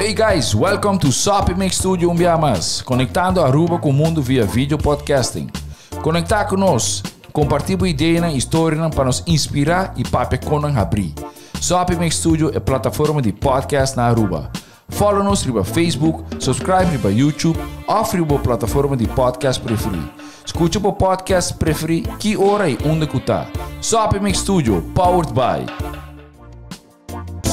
Hey guys, welcome to Sopi Mix Studio Umbiamas, conectando Aruba com o mundo via vídeo podcasting. Conectar conosco, compartilhar ideias e histórias para nos inspirar e para nos abrir. Sopi Mix Studio é a plataforma de podcast na Aruba. Follow-nos no Facebook, subscribe no YouTube ou na plataforma de podcast preferida. Escute o podcast preferido que hora e onde está. Sopi Mix Studio, powered by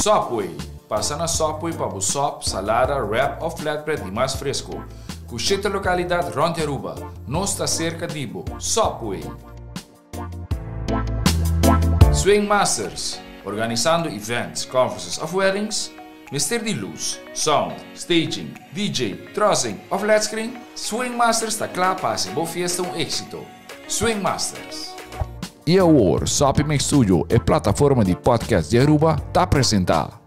Subway. Passa na Subway para o sop, salada, wrap ou flatbread e mais fresco. Com 7 localidades rond Aruba. Nós está cerca de Subway. Swing Masters. Organizando events, conferences ou weddings. Mister de luz, sound, staging, DJ, trussing ou flat screen. Swing Masters está claro para ser boa fiesta éxito. Swing Masters. E agora, Sopi Mix Studio é plataforma de podcast de Aruba está apresentar.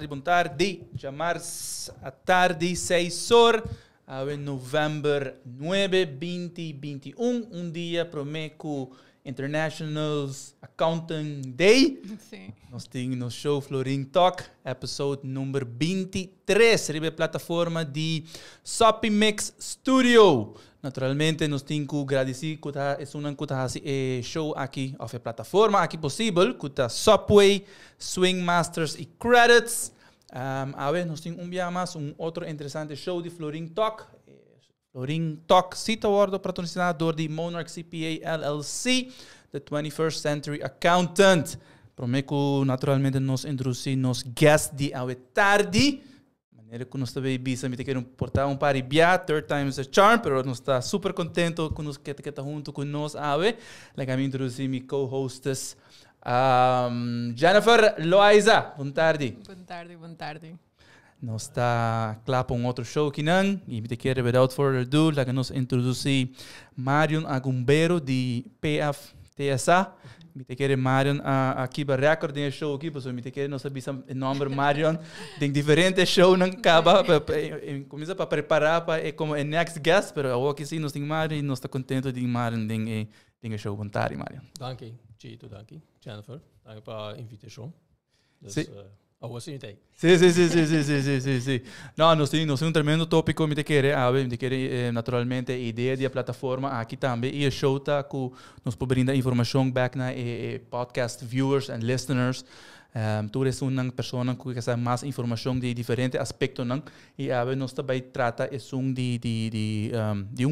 Bom tarde. Chamar-se a tarde 6 horas, em novembro 9, 2021, dia prometo International Accounting Day. Sim. Nós temos no show Flooring Talk, episode número 23, ribe plataforma de Sopi Mix Studio. Naturalmente, nós temos que agradecer que é show aqui, a plataforma, aqui possível, que a Subway, Swing Masters e Credits. Nós temos dia mais outro interessante show de Flooring Talk. Flooring Talk, cita o patrocinador de Monarch CPA LLC, the 21st Century Accountant. Prometo, naturalmente, nos introduzir nos guests de tarde. Maneira que nós também me querem portar par de bia, third time is a charm, pero nós está super contento com nós que está junto com nós, Legal me introduzir minha co-hostess, Jennifer Loaiza. Boa tarde. Boa tarde. Nós está claro para outro show aqui, não? E me quero, without further ado, legal nos introduzir Marion Agumbero de PFTSA. Me quero Marion aqui para record de show aqui, porque me quero não saber o nome Marion. Tem diferentes shows não acaba, começa para preparar para como o next guest, mas aqui sim nós temos Marion e nós está contente de Marion tem show bom tarde Marion. Danke, Chito, danke, Jennifer, danke pela invitação. Sim. Oportunidade. Sim. Não, nós temos tremendo tópico, me quero naturalmente a ideia da plataforma aqui também e o show tá que nos pode brindar informação back na podcast viewers and listeners. Tu és uma pessoa que quer mais informação de diferentes aspectos e nós também trata de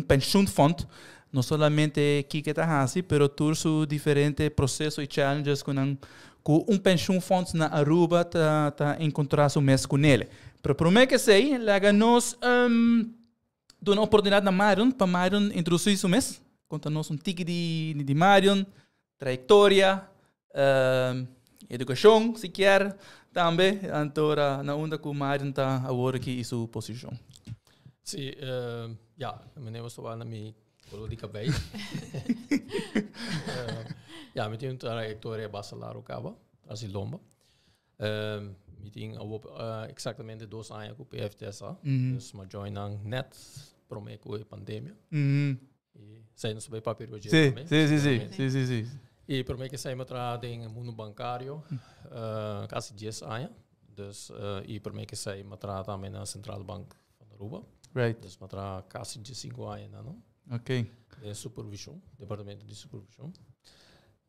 pensionsfond. Não somente que está assim, pero todos diferentes processos e challenges com pensionsfond na Aruba tá encontrar o mês com ele. Pero por mim que sei, nós dou uma oportunidade na Marion para Marion introduzir o mês. Conta-nos tique de Marion, trajetória, educação, se quer, também. Então, na onda que o Marion está agora aqui em sua posição. Sim, meu nome é Ana Mi. Politica bij. Met een trajectoria basalar acaba, als Lomba. Meeting exactamente 2 anos com o PFTSA. Dus maar join net promeco a pandemia. E saímos bem para perder também. Sim. E promeco saímos para o mundo bancário, quase 10 anos. Dus e promeco saímos para também na Central Bank van Aruba. Right. Dus maar para quase 5 anos, não? Ok. De supervisão, departamento de supervisão.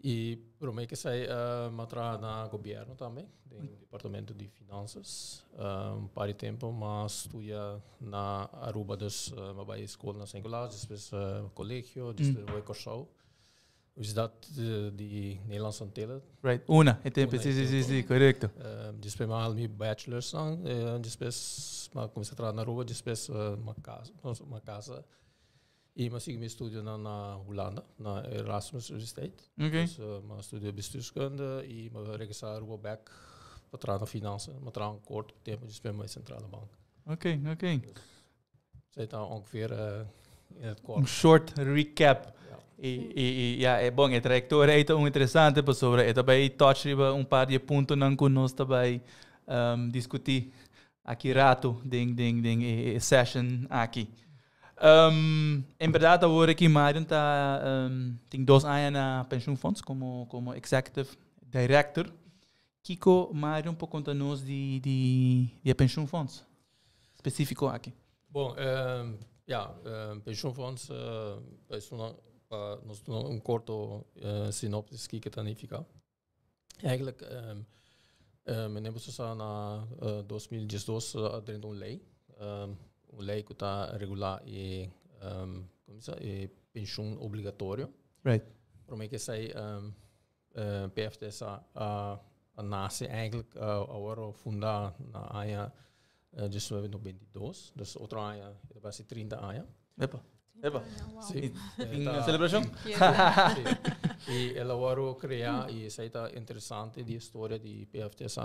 E prometo que sai matra na governo também, do departamento de finanças. Para tempo, mas estudia na Aruba, dus vai escola na singular, depois colégio, depois vai cursar. is dat die Nederlandse Antillen. Right. Una, e tempo, Una, sì, e sì, sì, tempo. sì, corretto. Depois mal mi bachelor's dan, depois maar comecei a trabalhar na Aruba, depois uma casa. E mas segui meu estudo na Holanda, na Erasmus Universiteit. Ok. Dus mijn studie bestuurskunde en mijn registratie Aruba back, para trabalhar na finança, maar trabalhar kort tempo depois mijn centrale bank. Ok, ok. Zij dan ongeveer in het kort. Um short recap. Ja. Ja, é bom, a trajetória é tão interessante, por sobre, é também touch par de pontos não que nós também discutir aqui rato, session aqui. Em verdade, agora aqui Marion tem 2 anos na pensioenfonds como executive director. Kiko, Marion, pode contar-nos de pensioenfonds específico aqui? Bom, pensioenfonds nós een korte synopsis kijken dan even. Eigenlijk, men hebben zo na 2012 dentro lei, lei que está regular como se diz, pensioen obrigatório. Right. Para mim que sai PFTS nasce eigenlijk agora fundar na área de 1922, dus outra área vai ser 30 anos. Epa. Sim. Em celebração? E ela agora criar e isso está interessante de história de PFTS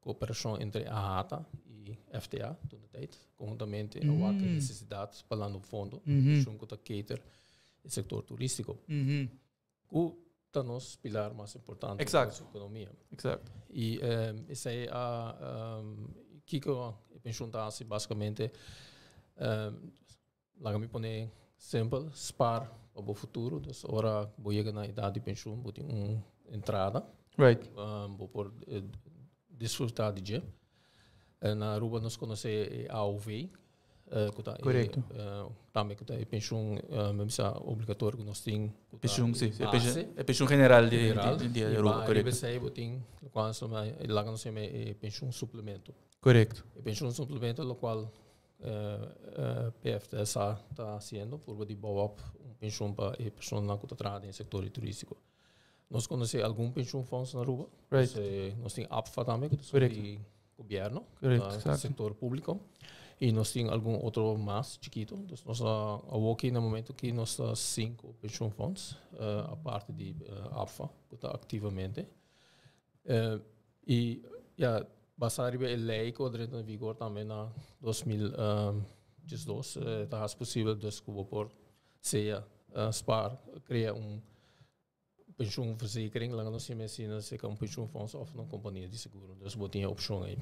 cooperação entre a ATA e FTA toda tijd conjuntamente a wat necessidades para no fundo junto com cater o setor turístico o tá nos pilar mais importante da economia. Exato. E isso aí que eu pensar basicamente lá me pone simples spar para o futuro, dus ora vou chegar na idade de pensão, vou ter uma entrada, Right. vou por desfrutar de dia. Na Aruba nós conhecemos a AUV, correto. Também que é pensão obrigatório que nós temos. Pensão, sim, é pensão general de Aruba, correto. E lá nós temos pensão suplemento. Correto. Pensão suplemento, o qual PFTS está fazendo por de boa pensão para a pessoa que está trabalhando no setor turístico. Nós conhecemos algum pensão fundos na Aruba. Right. Nós temos APFA também, que é do governo, do setor público. E nós temos algum outro mais chiquito. Nós aqui no momento que nós temos 5 pensão fundos, a parte de APFA, que está ativamente. E basado na lei que entrou em vigor também na 2012, está possível descobrir por ser SPAR criar pensioenverzekering, lá nós temos se é pensioenfonds of uma companhia de seguro, dus botem a opção aí.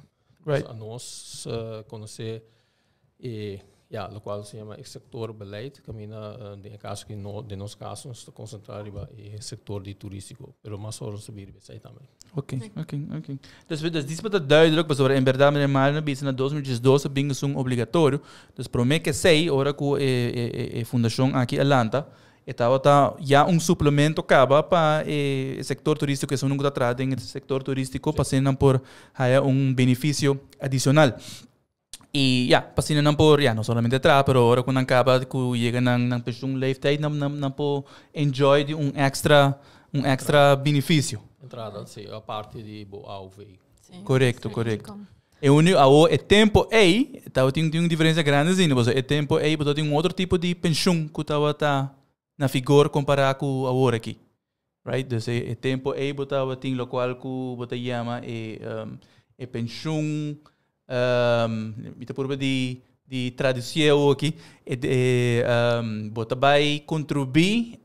Right. A nós conhecer o qual se chama sector beleid, caminha de caso que de nosso caso nós está concentrado no setor de turístico, pero mais horas subir vai também. Ok. Dus dit is duidelijk, maar in verdade meneer Marino, bis na 2012 bingo sung obrigatório. Dus para mim que sei, ora com a fundação aqui Atlanta, estava já suplemento acaba para o setor turístico que são nunca atrás em setor turístico, passando por benefício adicional. E passando por não somente atrás, mas agora quando acaba que chega na pension leeftijd, não pode enjoy de extra benefício. Entrada, sim, a parte de AUV. Correto. E o tempo aí, tem uma diferença grande, sim, mas o tempo aí, você tem outro tipo de pensão que está na figura comparado com agora aqui. Right? Dus o tempo aí, você tem o qual você chama pensão, de tradução aqui, você vai contribuir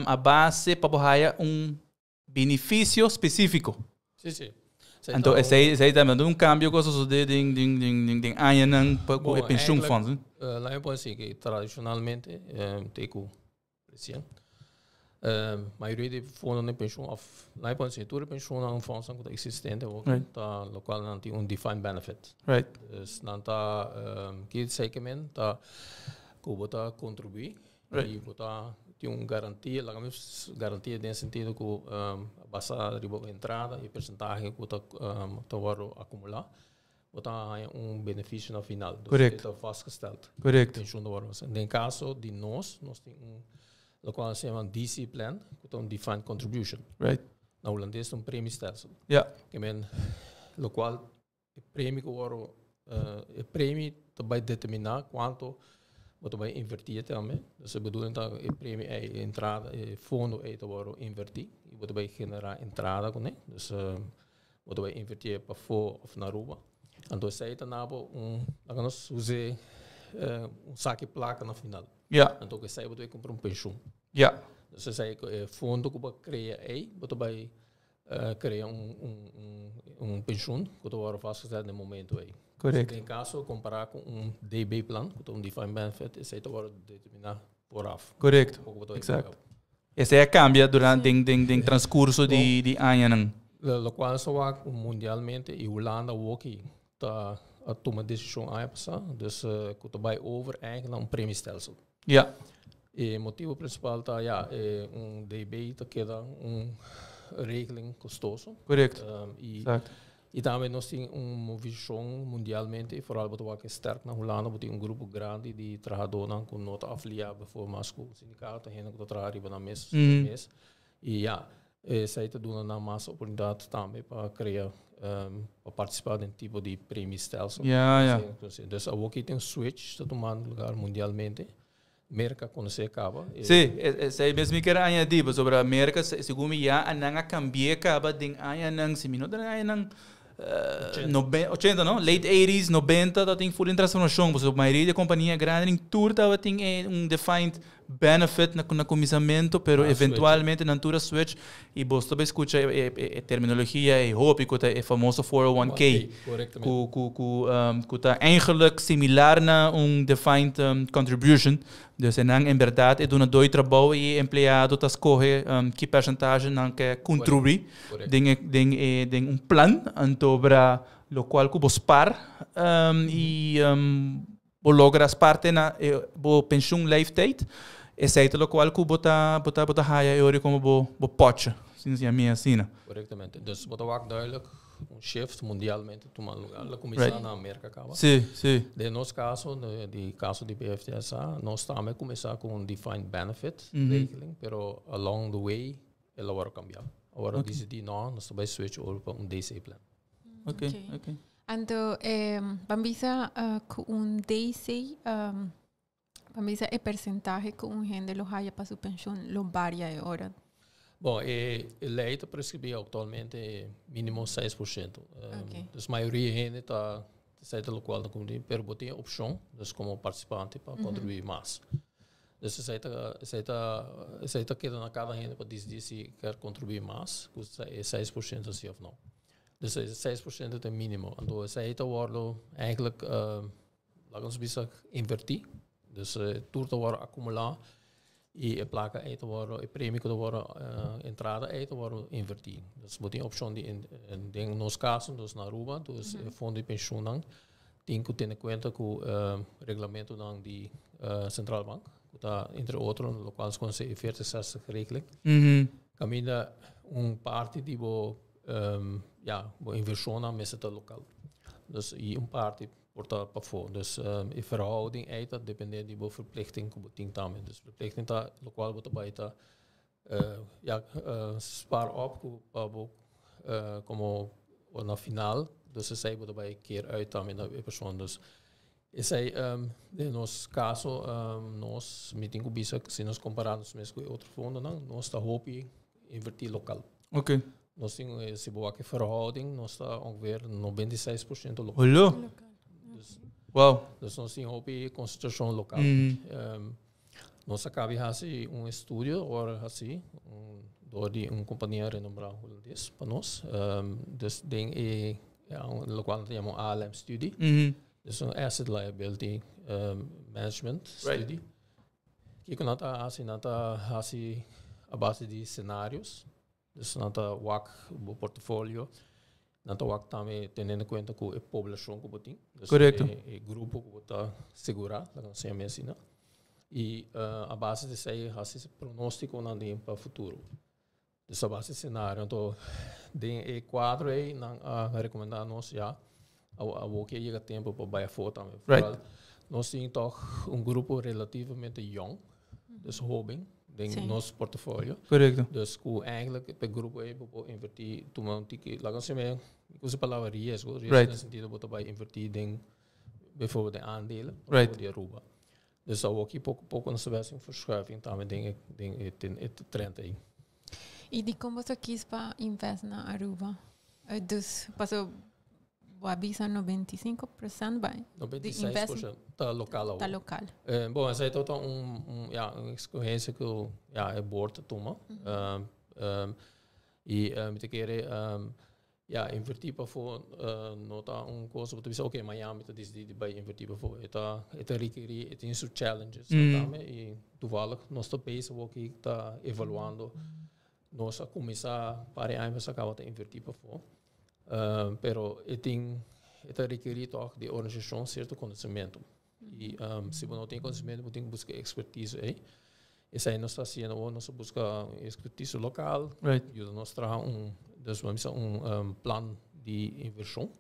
a base para ganhar benefício específico. Sim. Então, esse aí também cambio coisas de anos para a pensão funds. Lá eu posso dizer que tradicionalmente tem que a maioria de fundos de pensão, lá eu posso dizer toda pensão é fundos que existente, o qual não tem defined benefit. Right. Dus não está que segmento tá que você contribui e você tem uma garantia, garantia no sentido que basada na entrada e percentagem que você vai acumular, você tem benefício no final. Correto. Está vastgesteld. Correto. No caso de nós temos lo qual se chama DC plan, que é um defined contribution. Right. Na holandês é um prêmio stelsel. Ja. Que men, lo qual o prêmio que o prêmio também determinar quanto você vai invertir também. Dus bedoeling dat o prêmio é entrada, fundo é to invertir e você vai generar entrada com ele. Dus você vai invertir para fora ou na rua. Então sai também nós usamos saque placa na final. Ja. Então que sai você vai comprar pensão. Ja. Dus sai fundo que você cria aí, você vai criar pensão que você vai fazer no momento aí. Correct. In caso comparar com DB plan, que é defined benefit, esse aí vai determinar por af. Correct. Exact. Esse aí cambia durante o transcurso de anos. Lo qual só mundialmente e Holanda ook tá a tomar decisão aí passar, dus que tu vai over eigenlijk prêmio stelsel. Ja. E motivo principal tá DB tá queda regeling custoso. Correct. Exact. E também nós temos uma visão mundialmente, vooral wat we sterk na Holanda, we een grupo grande die trabalham com nota afiliada voor masco sindicato, hen que trabalha na mês. E ja, zij te doen na massa oportunidade também para criar, para participar de tipo de prêmio stelsel. Ja. Dus ook tem switch te tomar lugar mundialmente. América quando se acaba. Sim, é mesmo que era añadido sobre a América, segundo já a nanga cambia acaba de añang se minuto añang 80, não? Late 80s, 90, dat tem full transformação. Porque a maioria da companhia grande em tour tava tem defined benefit na comissamento, pero eventualmente na tour switch e você também escuta a terminologia e hoop que é famoso 401k. Que tá eigenlijk similar na defined contribution. Dus em verdade é dona dois trabalho e empregado tá escolhe que percentagem não quer contribuir. Tem plan antobra lo qual que vos par e logras parte na pensioen leeftijd. É certo lo qual que bota haya ori como bo poche, sinds a minha assina. Correctamente. Dus wat ook duidelijk shift mundialmente tomar lugar. A comissão na América acaba. Sim. De nosso caso, de caso de PFTSA, nós também começar com defined benefit regeling, pero along the way ela vai cambiar. Agora decidi não, nós também switch over para DC plan. Okay. Então, Bambisa com DC, Bambisa é percentagem que gente lo haya para sua pensão, lo varia agora. Bom, a lei está prescrevendo atualmente mínimo 6%. Dus a maioria da gente está certo lo qual não contribui, pero tem opção, dus como participante para contribuir mais. Dus você está quedando na cada gente para decidir se quer contribuir mais, é 6% assim ou não. Dus 6% é mínimo. Então, você está eigenlijk, laten we zeggen, invertir. Dus tudo vai acumular e a placa é o prêmio que vai entrada é o invertir. Dus moet die opção de em nos casos, dus na Aruba, dus fundo de pensão não tem que ter em conta que o regulamento não de Central Bank, que está entre outros, no qual se consegue 40-60 regeling. Caminha parte de bo inversão na mesa local. Dus e parte porta para fora. Dus in verhouding é dat dependendo de verplichting que você tem. Dus verplichting tá local você vai tá spar op como na final. Dus você vai querer uit também na pessoa. Dus esse aí de nosso caso nós meeting com bisa se nós compararmos mesmo com outro fundo não nós está hopi invertir local. Okay. Nós temos esse boa que verhouding nós está ongeveer 96% local. Hallo. Wow. Dus nós temos hopi concentração local. Nós acabamos assim estúdio agora assim door die companhia renombrada holandês para nós. Dus ding local chamamos ALM studie. Dus een asset liability management study. Que nata assim a base de cenários. Dus nata wak o portfólio. Nata wak também tendo em conta que a população que botem. Correto. O grupo que bota segurar, lá se chama assim, né? E a base de sei assim pronóstico não tem para futuro. Dus a base de cenário, então de quadro aí não recomendar nós já. A que chega tempo para baie voor também. Nós temos toch grupo relativamente jong, dus hobing, in ons portfolio. Correcto. Dus hoe eigenlijk per grupo invertir, toen laat ons zeggen, ik was een palavra riesgo, in het sentido dat bij invertir ding, bijvoorbeeld de aandelen, Right. die Aruba. Dus dat ook poco een verschuiving, daarmee denk ik het trend in. E de como você quis para investir na Aruba? Dus passou o avisa 95% vai. 96% da lokale. Da local. Bom, zij tot een experiência que é boord toma. E met keren invertir para voor nota coisa wat we zeggen, Miami dat is die bij invertir para voor het requerir het in zo'n challenges. E toevallig nós te bezig ook ik ta evaluando nós a começar para a empresa acaba te invertir para voor. Pero het requerir toch de organisação certo conhecimento. E se você não tem conhecimento, você tem que buscar expertise aí. Essa aí nós está fazendo, nós busca expertise local. Right. E nós traz dus vamos plan de inversão.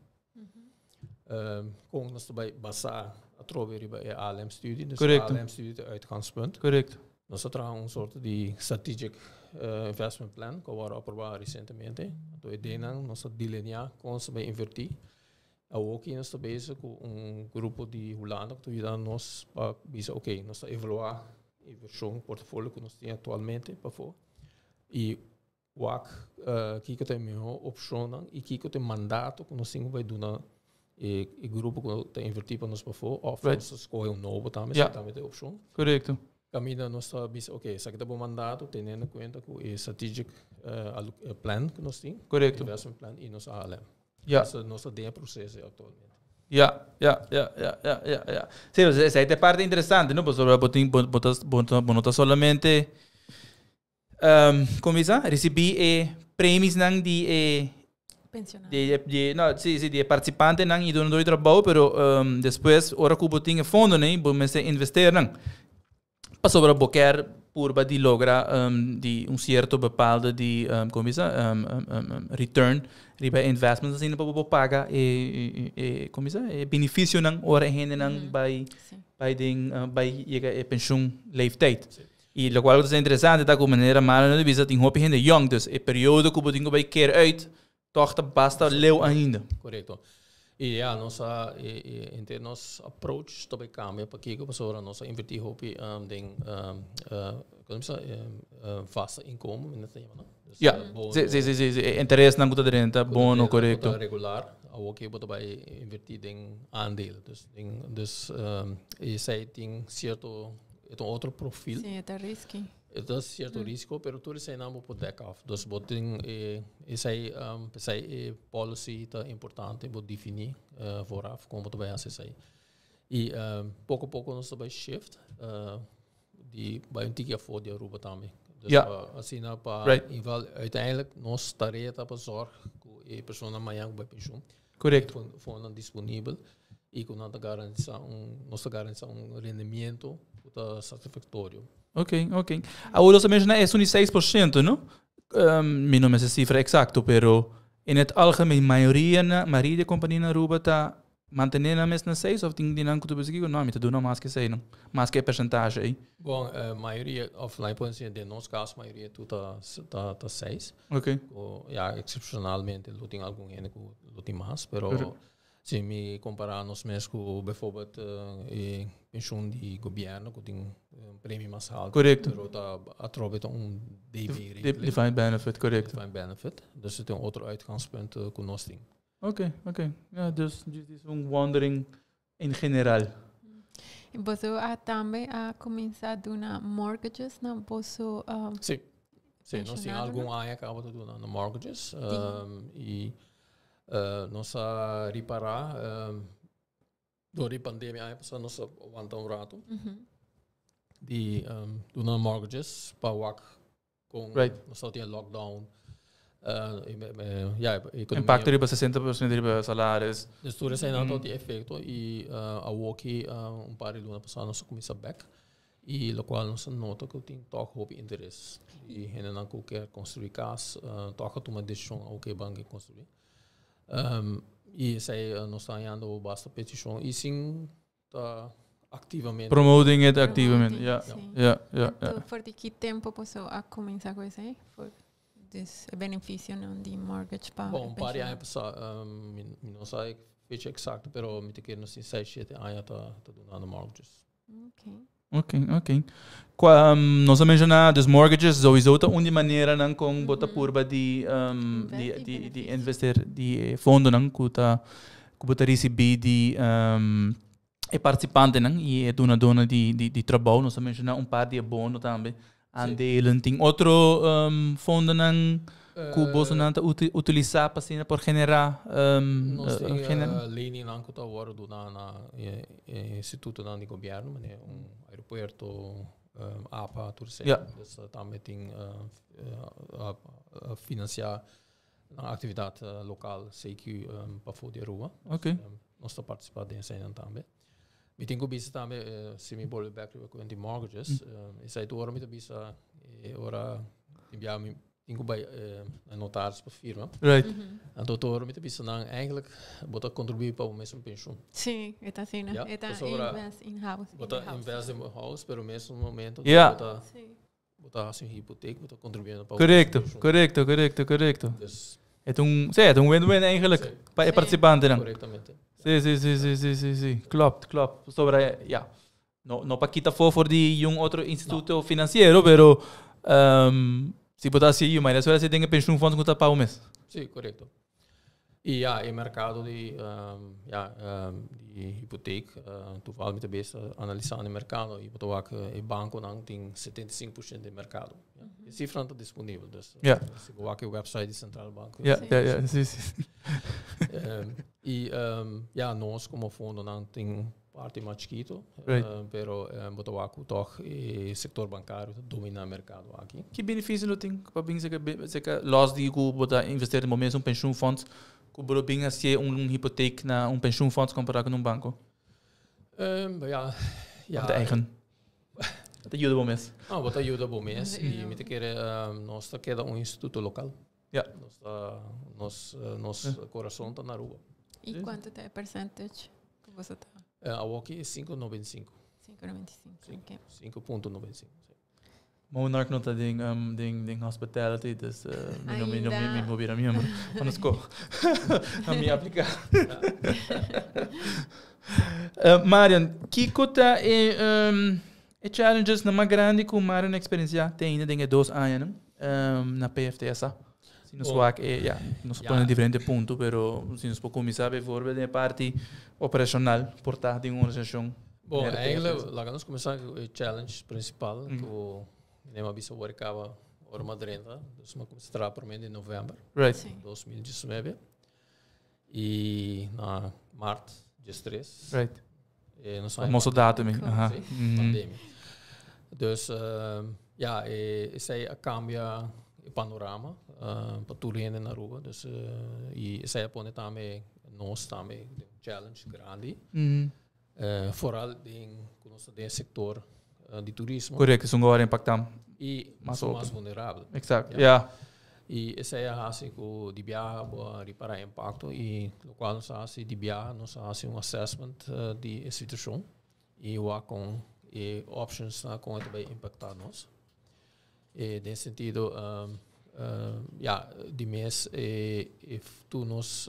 Com nós também basar a trover bij ALM studie, dus ALM studie de uitgangspunt. Correct. Nós traz soort de strategic investment plan que was aprovado recentemente. Então ideia nós delinear como se vai invertir. Ook nós está bezig com grupo de Holanda que nós para dizer, ok, nós está evaluar a inversão portfólio que nós temos atualmente para for. E wak kiko te melhor opção e kiko te mandato que nós temos vai dar e grupo que te invertir para nós para for ou nós escolher novo também também tem opção. Correcto. Caminho nós está dizer, ok, se aqui tá bom mandato tendo em conta que o strategic plan que nós temos. Correcto. Investment plan e nós ALM. Ja. Esse é o nosso processo atualmente. Ja. Sim, essa é a parte interessante, não? Porque botar solamente como dizer, recebi prêmios não de de participante não e donador de trabalho, pero depois ora que botinha fundo, né? Vamos investir não. Passou para boquer por de logra de certo bepaalde de como dizer return riba investments assim para pagar como dizer benefício não ora rende não by pensioen leeftijd. E lo qual é interessante da como maneira mal não visa tem hoop rende young dus e período que botinho by keer uit toch basta leu ainda. Correto. E a nossa nosso approach também cambia para que a nossa invertir hoop como se fasta inkomen in het ja, sim. Interesse não gusta renta, bono, correto. Regular, ook botar bij invertir em aandelen. Dus zij tem certo outro perfil. Sim, é risco. Het is certo risco, pero tudo zijn naam op het dek af. Dus boting zij policy te importante voor definir vooraf, como botar bij ACC. E pouco a pouco nós também shift die bij een tikje voor die Aruba também. Dus assim para uiteindelijk nós tarefa para zorg que a pessoa amanhã vai pensioen. Correto. Fundo disponível e com nós garantir rendimento satisfatório. Ok. Ahora se menciona es un 6%, ¿no? Mi no me sé cifra exacto, pero en el algemeen maioria de compañía na Aruba está manteniendo a mesma 6 of tem dinam que tu pesquisa não, me te dá mais que 6, não. Mais que percentagem aí. Bom, maioria offline pode ser de nosso caso, maioria tu tá 6. Ok. Excepcionalmente, não tem algum ene que não tem mais, pero se me comparar nós mesmos com, bijvoorbeeld, pensioen de governo, que tem prêmio mais alto. Correcto. Pero tá através de DB. Defined benefit, correcto. Defined benefit. Dus het is een outro uitgangspunt que nós temos. Ok. Ja, dus dit is een wondering in general. E você também a começar a dar mortgages na bolso. Sim, nós temos algum área que acaba de dar na mortgages e nós a reparar door die pandemie eigenlijk nós aguanta rato de dar mortgages para WAC com nós só tinha lockdown. Impacto riba 60% riba salários. Dus toen zijn een aantal efecten e a walkie paar de luna passada nós começa back e lo qual nós nota que tem toch hoop interesse e hen dan ook quer construir casa toch tomar decisão ok banque construir e sai nós está indo basta petição e sim tá activamente. Promoting it activamente. Sim. Ja. Então, por que tempo posso a começar com isso aí? Por esse benefício não de mortgage para Bom, para aí passar, não sei fecha exata, pero me te quero assim 6-7 anos tá dando mortgages. Ok. Nós mencionamos dos mortgages, sowieso de maneira não com bota purba de investir de fundo não que bota receber de é participante não e é dona de trabalho. Nós mencionamos par de abono também. Aandelen tem outro fundo não que o Bolsonaro utilizar para por generar nós temos linha não que está agora na instituto não de governo, né, aeroporto APA tudo certo. Então também tem financiar a atividade local CQ para fora da rua. Nós está participando dessa também. Me tem que bisa também se me bolo back com de mortgages. Isso aí agora me tem bisa ora enviar me tenho bij notaris para firma. Right. En doutor me tem bisa não eigenlijk bota contribuir para o mesmo pensioen. Sim, está assim, né? Está invest in house. Bota invest in house, pero mesmo momento bota assim hipoteca, bota contribuindo para. Correcto. É win-win eigenlijk para participante não. Corretamente. Sim. Klopt. Sobre não para quitar for de outro instituto financeiro, pero se botar assim, mas agora você tem que pensar fundo que para o mês. Sim, correto. E o mercado de hipoteca, tu fala muito bem analisando o mercado e botar que o banco não tem 75% do mercado. A cifra não está disponível, então se botar que o website do Central Banco. Sim. E nós como fundo não tem parte mais chiquito, pero botar que toch o setor bancário domina o mercado aqui. Que benefício não tem para bem se que los de que botar investir no momento pension funds que bro bem assim hipoteca na pension funds comparado com banco. De eigen. Dat ajuda bom mês. Wat ajuda bom mês e me te quer nós tá queda instituto local. Nós coração tá na rua. E quanto é percentage que você tá? Aqui é 5,95. 5,95. 5,95. Monarch nota ding hospitality, dus me mover a minha, vamos go. A minha aplicar. Marian, que cota é challenges na mais grande que o Marian experiência tem ainda em 2 anos na PFTSA. Se nos vai nos põe em diferente ponto, pero se nos pode começar a ver de parte operacional por parte de uma organização. Bom, eigenlijk lá nós começar com o challenge principal que o nema bisa workava ora madrenda, dus ma começar por mês de novembro. Right. 2019. E na março, dia 3. Right. E nós famoso data também. Pandemia. Dus isso aí cambia o panorama para tudo gente na rua. Dus e isso aí põe também nós também challenge grande. Vooral em nosso setor de turismo. Correto, isso agora impacta mais vulnerável. Exato. E essa é a assim que de viagem para reparar impacto e no qual nós assim de viagem nós assim assessment de situação e o com options com que vai impactar nós. E nesse sentido de mês tu nós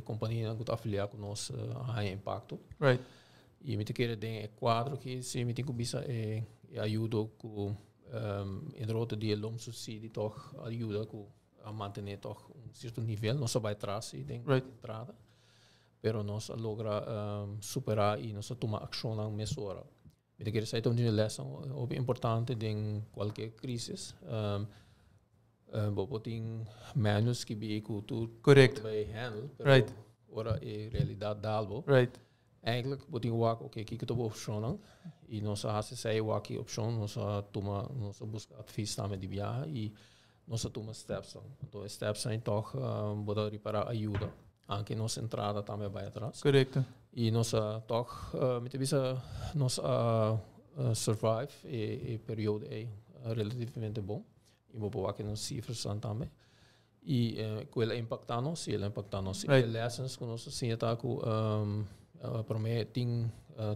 companhia que está afiliada com nós a impacto. Right. E me te querer den quadro que se me tem que bisa ajuda com em rota de lom subsídio toch ajuda com a manter toch certo nível não só vai atrás e tem entrada, pero nós logra superar e nós tomar ação na mesma hora. Me te querer sair de lição é importante em qualquer crise. Tem manuals que be cultura vai handle, pero ora é realidade dalbo. Right. Eigenlijk moet je waken, oké, kijk het op optionen. En ons haast zij waken option, ons toma, ons busca advies samen die via, en ons toma steps. Então steps zijn toch, boda reparar ajuda. Anche nos entrada também vai atrás. Correto. E nós toch, met visa nos survive e período é relativamente bom. E vou boa que nos cifras também. E qual impacta nos, ele impacta nos. E lessons que nós sim tá com prometem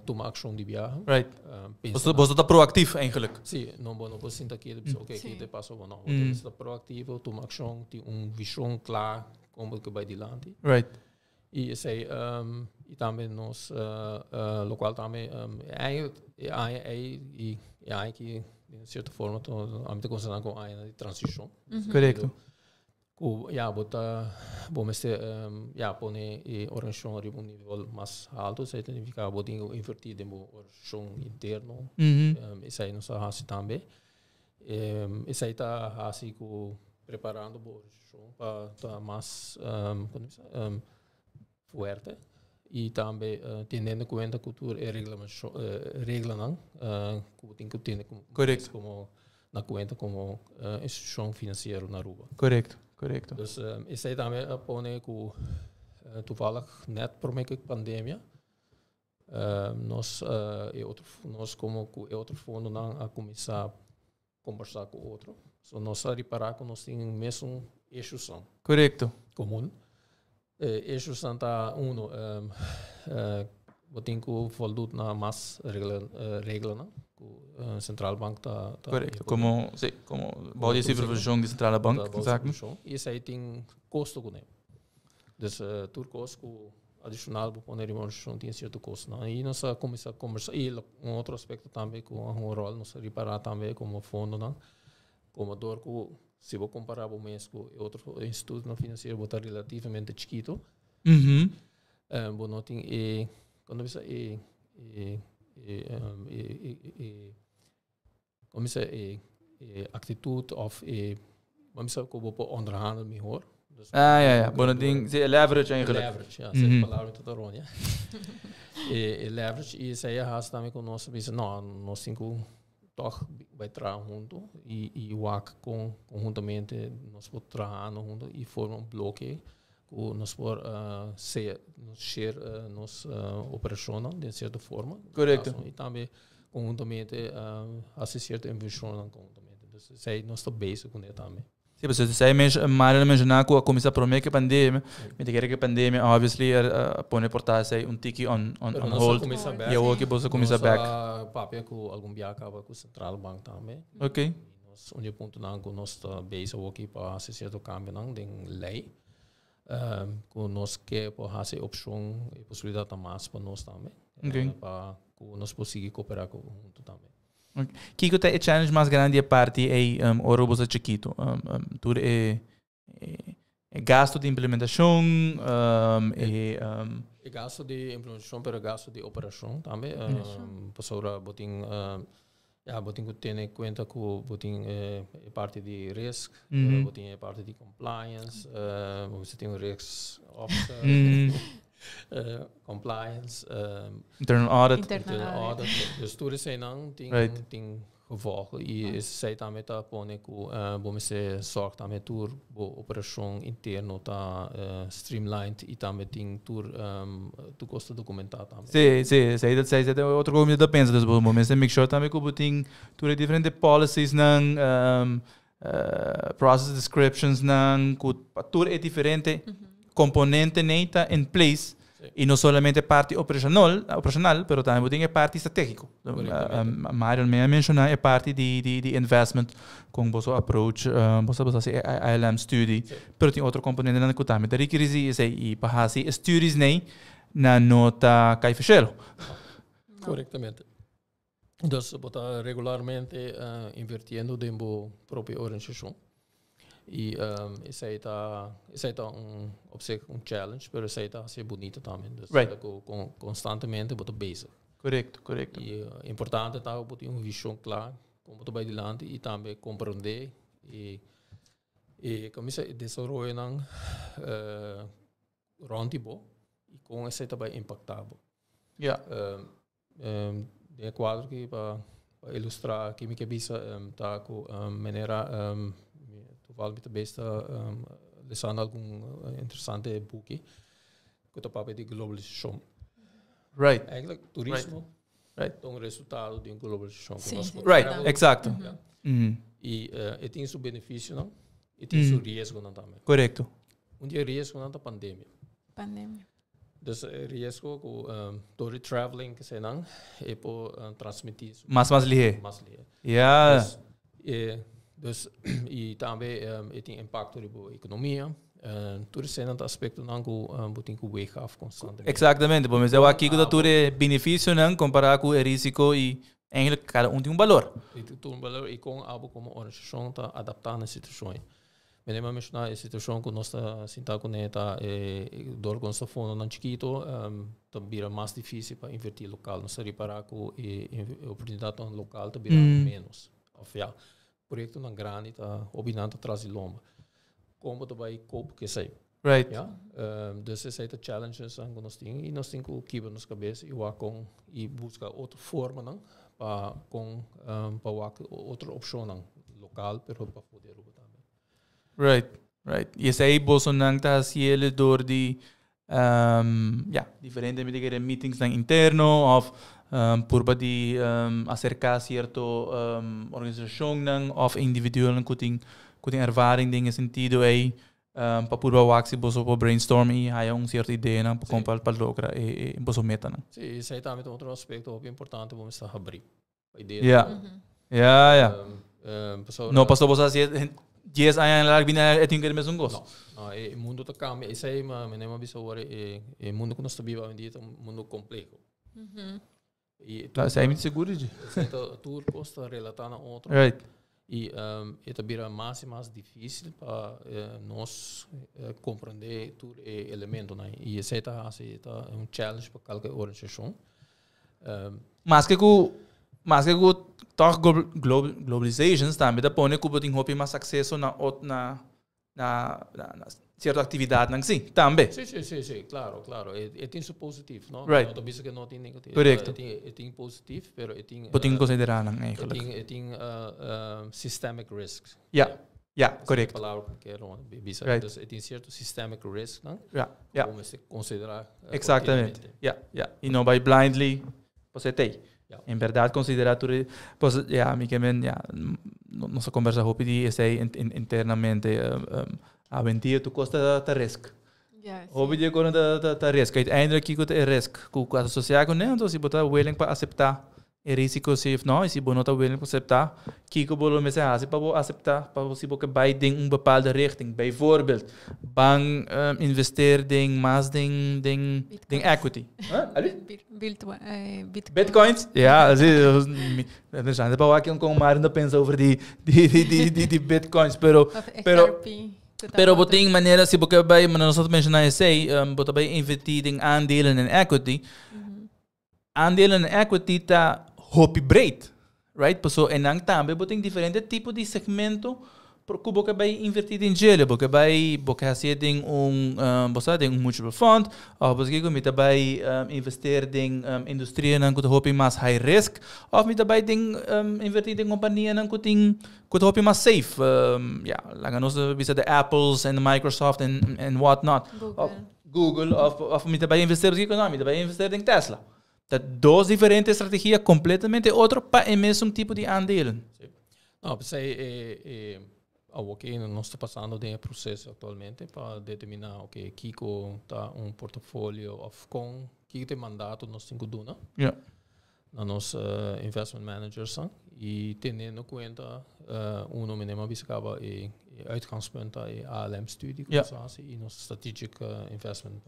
tomar ação de viagem. Right. Você está proactivo eigenlijk. Sim, não vou sentar aqui e ok, Sim. que te passa ou não. Você está proativo, toma ação, tem visão clara como que vai adiante. Right. E sei, e também nós, local também, que de certa forma, a gente considera com a transição. Correcto. Ja, vamos pone oração a um nível mais alto, isso significa que invertir em oração interno, isso aí nós fazemos também. Isso aí está assim preparando a oração para estar mais forte e também tendo em conta a cultura e regra não, que tem que ter como na conta como instituição financeira na Aruba. Correcto. Dus isso aí também põe que toevallig net por meio da pandemia nós como outro fundo não a começar a conversar com outro, so nós reparar que nós temos mesmo instituição. Correcto. Comum. Instituição tá tem que voltar na mais regra não. O Central Bank está... Correcto, como bode de supervisão de Centrale Bank, exact. E isso aí tem custo com ele. Dus tudo custo adicional para poner em marcha tem certo custo. E nós começamos a conversar. E outro aspecto também, com um rol, nós reparar também como fundo, não? Como dor, se vou comparar o mês com outro instituto financeiro, está relativamente chiquito. Bom, não tem... Quando você... como se atitude of vamos dizer como para onderhandelen melhor. Ja. Bom, ding, leverage eigenlijk. Leverage, ja. Zeg palavra tot erom, ja. Leverage e isso aí has também com nós, pensa, não, nós cinco toch vai trabalhar junto e o AC conjuntamente nós podemos trabalhar junto e formar bloco nós por share nos operação de certa forma. Correcto. E também conjuntamente assistir a investigação conjuntamente. Então, sei nós estamos basic com ele também. Sim, você sai mais mencionar que a começar por meio que pandemia, me diga que a pandemia obviously põe portar tiki on hold. E eu que você começa back. Papel com algum dia acaba com o Central Bank também. Ok. Nós onde ponto não com nós está basic aqui para assistir o câmbio não tem lei. Com nós que por fazer opção e possibilidade a mais para nós também. Para que nós possamos cooperar com junto também. Que é a challenge mais grande parte é o Aruba chiquito. Tudo é gasto de implementação gasto de implementação para gasto de operação também. Pessoa botin que ter em conta que botin parte de risk, botin parte de compliance, você tem o risk officer. Compliance, internal audit. Dus tudo isso não tem gevolgen. E isso aí também está pondo que vamos zorg também tur a operação interna está streamlined e também tem tur tu custa documentar também. Sim, dat sei dat outro como da pensa, dus vamos make sure também que botin tur diferentes policies não process descriptions não que tur é diferente. Componente neta en place y no solamente parte operacional, pero también es parte estratégico. Mario me mencionó es parte de investment con vos approach, vos hacer ILM study, pero tiene otro componente en el que también te requiere y para hacer studies na nota caificielo. Correctamente. Entonces, está regularmente invirtiendo en tu propia organización. E isso aí tá op zich challenge, mas isso aí tá ser bonito também. Constantemente botar basic. Correto. E importante tá botar uma visão clara, como tu vai adiante e também compreender e como isso desenvolver não rondibo e com isso aí também impactável. De quadro que para ilustrar que me quebisa tá com maneira toevallig met de beste lezen algum interessante boekje. Que het papel de globalisatie. Right. Eigenlijk toerisme. Right. Een resultaat de globalisatie. Right. Exacto. E het is een benefício não. Het is een risco não também. Correcto. Dia risco não da pandemia. Dus riesgo ko door traveling kasi nang po transmitir. Mas lihe. Mas lihe. Ja. Dus e também tem impacto na economia. Tudo sendo aspecto não que botem que wake up constantemente. Exatamente, mas eu aqui que tudo é benefício não comparado com o risco e eigenlijk cada tem valor. Tem valor e com algo como organização tá adaptar na situação. Mas não mencionar a situação que nós está sentado com neta dor com essa fundo não chiquito tá vira mais difícil para invertir local. Nós reparar que a oportunidade local tá vira menos. Of ja, projeto na grande tá obinando atrás de lomba. Como daarbij koop que sei. Right. Ja? Dus er zijn de challenges aan nós temos e nós temos que keeper nos cabeça e buscar outra forma não para outra opção local para poder também. Right. E esse aí Bolsonaro está haciendo door die diferentes meetings interno of por die acercar cierto organização of individual que tem ervaring dingen sentido aí para por waxi boso para brainstorm e há certa ideia não para lograr e boso meta não. Sim, isso aí também tem outro aspecto muito importante vamos estar abrir a ideia. Yeah. Não passou você assim 10 anos lá vindo é tem que mesmo gosto. Não, o mundo está cambiando. Isso aí mas nem bisa agora o mundo que nós estamos vivendo hoje é um mundo complexo. E isso aí me seguro de. Tudo custa relatar a outro. Right. E é vira mais e mais difícil para nós compreender todo elemento, né? E isso é um challenge para qualquer organização. Mas que toch globalizations também da põe que tem hope mais acesso na certa atividade não sim também. Sim, claro. Tem isso positivo, não? Right. Não bisa que não tem negativo. Correto. Tem positivo, pero tem considerar não eigenlijk. Tem systemic risks. Ja, correto. Palavra que é não, bisa. Right. Dus tem certo systemic risk, não? Ja. Como se considerar. Exatamente. Ja. E não vai blindly você tem. Em verdade, considerar tudo, nossa conversa hope essa internamente a vendia tu costa da risco. Hope de quando da risco, uiteindelijk kiko te risco, ku associar com então se botar willing para aceitar o risco se não, e se não está willing para aceitar, kiko bolo me se para aceitar, para você porque vai em bepaalde richting, bijvoorbeeld bang investeer em mais em equity. Bitcoins? Ja, we zijn er wel com maar não pensa over die bitcoins, pero boting maneira se porque vai, mas nós mencionar esse botar vai investir em aandelen en equity. Aandelen en equity tá hopi breed, right? So en dan também boting diferente tipo de segmento por que você vai investir em gelo, você vai fazer um mutual fund, ou você vai investir em indústria que tem mais high risk, ou você vai investir em companhia que tem mais safe. Lá nós visa de Apples and Microsoft and whatnot. Google, ou você vai investir em Tesla. Dat duas diferentes estratégias completamente outro para o mesmo tipo de aandelen. Não, nós está passando de processo atualmente para determinar Kiko está portfólio of com Kiko tem mandato nós temos que dar na nossa investment managers e tendo em conta menema biscaba e uitgangspunt é ALM studie e nossa strategic investment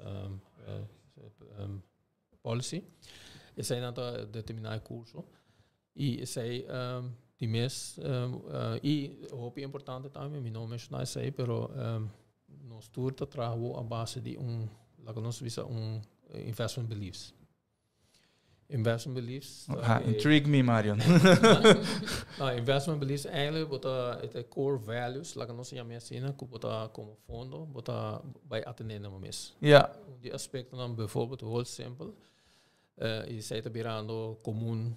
policy esse aí não está determinar curso e esse aí die mes e hoop importante também me não mencionar isso aí pero nós tudo trabalhamos a base de nós visa investment beliefs intrigue me Marion. Investment beliefs eigenlijk bota core values lá que nós chamamos assim que bota como fundo bota vai atender na mes die aspecto dan bijvoorbeeld heel simpel je zei het virando comum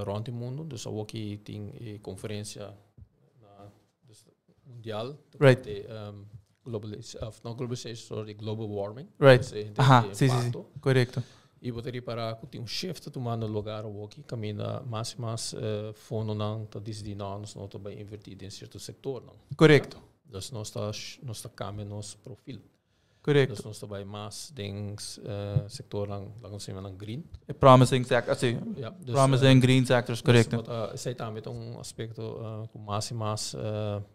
rond o mundo, dus ook in conferência mundial, global warming, sim, correto. E poderia parar que shift tomando lugar aqui caminha mais fundo não está destinado nós não está invertido em certo setor não. Correto. Dus nós está cambiando nosso perfil. Correcto. Dus nós trabalha mais dentro sector lang cima ng green. Promising sector, assim, Ja, dus, promising green sectors, correcto. Zij daarmee een aspect com mais e mais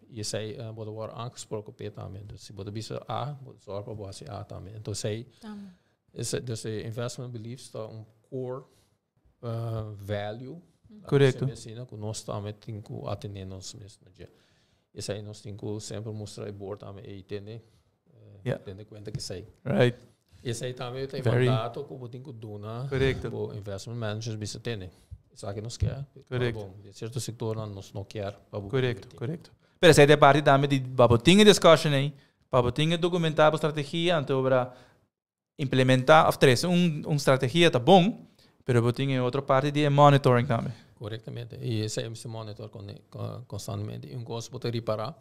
e zij worden aangesproken op het daarmee. Dus ze worden bisa A, zorgen voor ze A daarmee. Dus zij is dus de investment beliefs dat een core value. Correcto. Assim, que nós também temos que atender nós mesmos. E aí nós temos que sempre mostrar o board também e entender conta que sei. Right. E aí também tem mandato que temos que dar Correcto. investment managers bisa ter. Isso aqui nós quer. Correcto. De certo sector nós não quer. Correcto. Pero essa é parte também de babotinha discussion aí, babotinha documentar a estratégia, então para implementar, of três, estratégia tá bom, pero babotinha é outra parte de monitoring também. Corretamente. E esse é o monitor constantemente. E coisa pode reparar.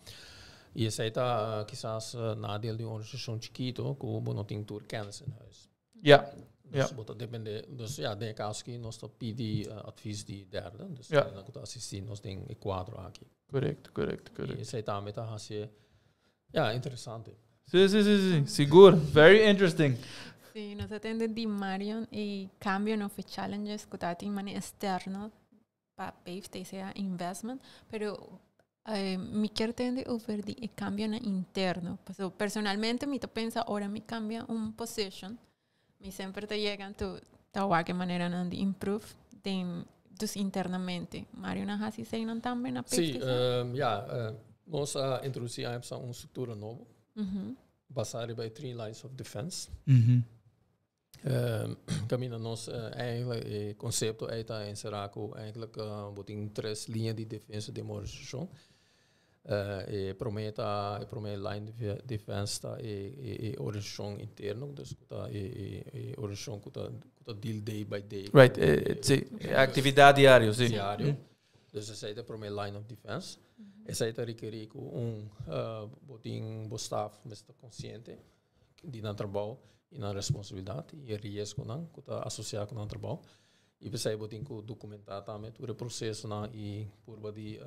E esse está, quizás, nadeel de uma organização chiquito, que não tem tour kennis in huis. Ja. Dus moet depende. Dus ja, denk als que nós pedimos advies de derde. Dus dan kan assistir nós tem quadro aqui. Correcto. E esse aí também tá assim, ja, interessante. Sim. Seguro. Very interesting. Sí, nos atende de Marion y cambio no fue challenges que está en manera externa para PFT sea investment, pero me quiero entender over de cambio no interno. Pues, personalmente me pensa ahora me cambia un position, me siempre te llegan tu que manera de improve dus internamente. Marion así se no también a PFT. Sí, nós introduzimos uma estrutura nova, baseada em 3 lines of defense. Caminho nós eigenlijk conceito é tá encerrar com eigenlijk botem 3 linhas de defesa de uma organização. Prometa line de defensa tá organização interna, dus tá organização que tá deal day by day. Right, sim, atividade diária, sim. Diário. Dus essa é a line of defense. Essa é requerir com botem staff mas tá consciente de não trabalho e na responsabilidade e risco não que está associado com o trabalho e você tem que documentar também o processo não e por de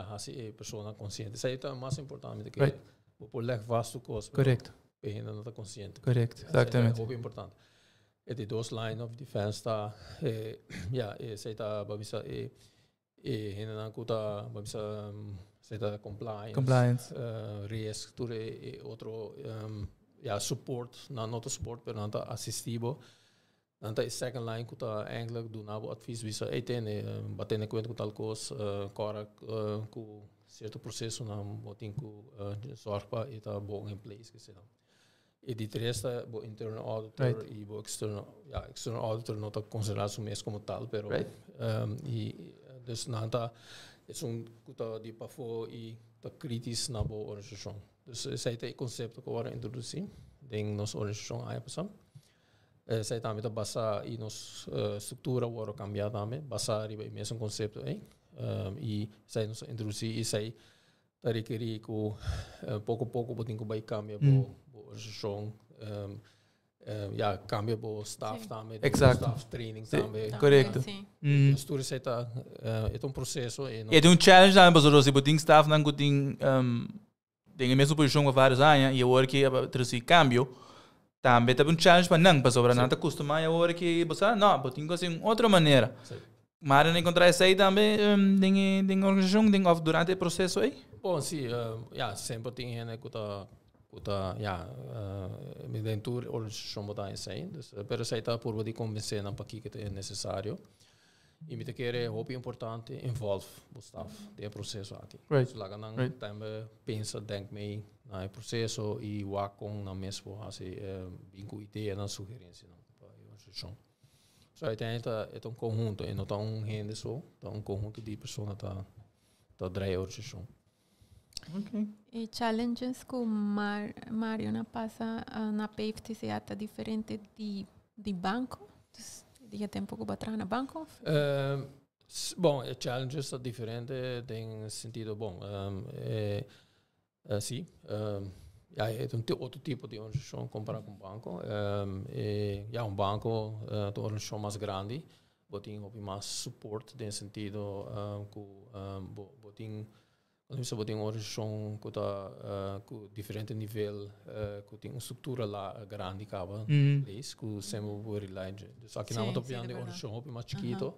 assim pessoa consciente isso aí é mais importante que por leg vasto coisa correto para não estar consciente correto exatamente é muito importante e de 2 line of defense tá isso aí tá babisa não que tá babisa isso tá compliance risk tudo outro support, not support, pero nanta assistivo. Nanta is second line que tá eigenlijk do nabo advies visa batene kwento com tal coisa, cora com certo processo na botin com zorpa e tá bom em place que será. E de três tá bo internal auditor e bo external auditor não tá considerado mesmo como tal, pero e dus nanta é que tá de pafo e tá crítico na boa organização. Dus zij het concept que agora introduzir dentro nossa organização aí passam. Zij também tá basar e nos estrutura agora cambiar também, basar e mesmo conceito aí. E zij nos introduzir e zij tá requerir que pouco a pouco botem que vai cambiar bo organização. Cambia bo staff também, staff training também. Correto. Dus tudo isso tá é processo e é challenge também para os botem staff não botem tem a mesma posição há vários anos e agora que trouxe câmbio também tem challenge para não sobre não está acostumado agora que você não botem assim outra maneira mas não encontrar isso aí também tem organização tem durante o processo aí bom sim sempre tem gente que tá dentro da organização botar isso aí pero isso aí tá por de convencer não para que é necessário e me te quer é muito importante envolve o staff do processo aqui. So lá não também pensa denk mee na processo e o com na mesmo assim bingo ideia na sugerência não para a organização. So uiteindelijk é conjunto e não tá gente só, tá conjunto de pessoas tá drive a organização. Okay. E challenges que Mario na passa na PFT se ata diferente de banco. Já tem pouco para trás no banco? Bom, challenges são diferentes em sentido bom. Sim, é outro tipo de organização comparado com o banco. Banco é uma organização mais grande, tem mais suporte em sentido que tem quando você tem uma organização com diferente nível, com tem uma estrutura lá grande, acaba, com sempre reliante. Então, aqui não estou pensando em organização mais chiquito,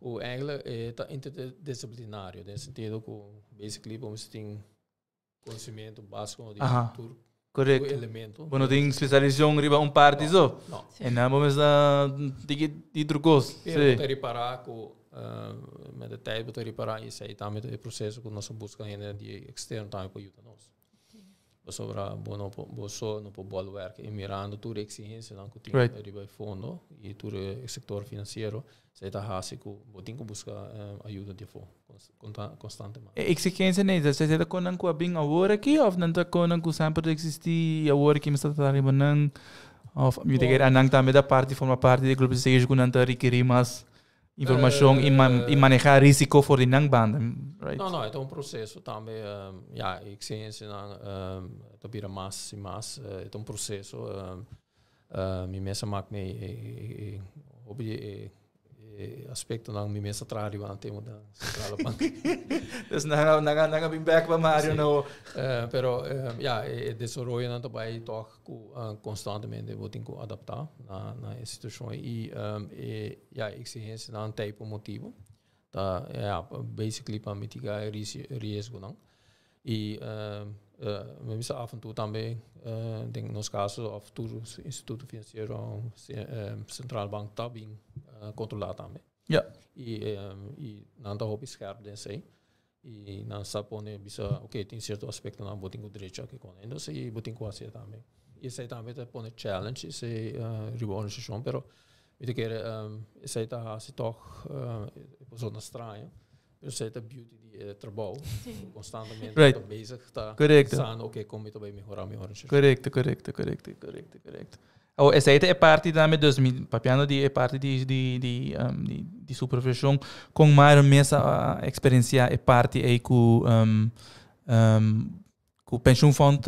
o eigenlijk é interdisciplinário, nesse sentido que, basically, você tem conhecimento básico de tudo. Correto. Elemento. Quando tem especialização riba parte só. Não. E não vamos dar de trucos. Pero você reparar que met de tijd moet reparar isso aí também é processo que nós buscamos de externo também para ajudar nós. Sobre bono no bolo work e mirando tudo exigência não que tem riba fundo e tudo sector financeiro, você está assim que botem que busca ajuda de fora constantemente. Exigência nem você está com a bem agora aqui ou não está com a sempre existir agora que me está arriba não of me dizer anang também da parte forma parte do grupo de seja com não requerir mais informação e manejar risco for die nangband, right? Não, é um processo também, exigência não bira mais e mais, é um processo, me mesmo maak me aspecto não me mesmo trabalho no tema da central banca. Dus naga bem back para Mario no. Pero desenvolver não também toch constantemente vou ter que adaptar na situação e exigência não tem por motivo, tá? Basically para mitigar risco não. E mas af en toe também denk nos casos of todo instituto financeiro central bank tá bem controlado também. E não tá hobby scherp desse e não sabe onde bisa tem certo aspecto não botem com direito aqui com então se botem com assim também. E isso aí também tá põe challenge esse revolução, pero eu quero isso aí tá se toch pessoa estranha. Eu sei a beauty de trabalho constantemente bezig está pensando como eu vou melhorar. Correto. Essa é parte também dos papiano de parte de supervisão com mais mesa experiência é parte aí com o pension fund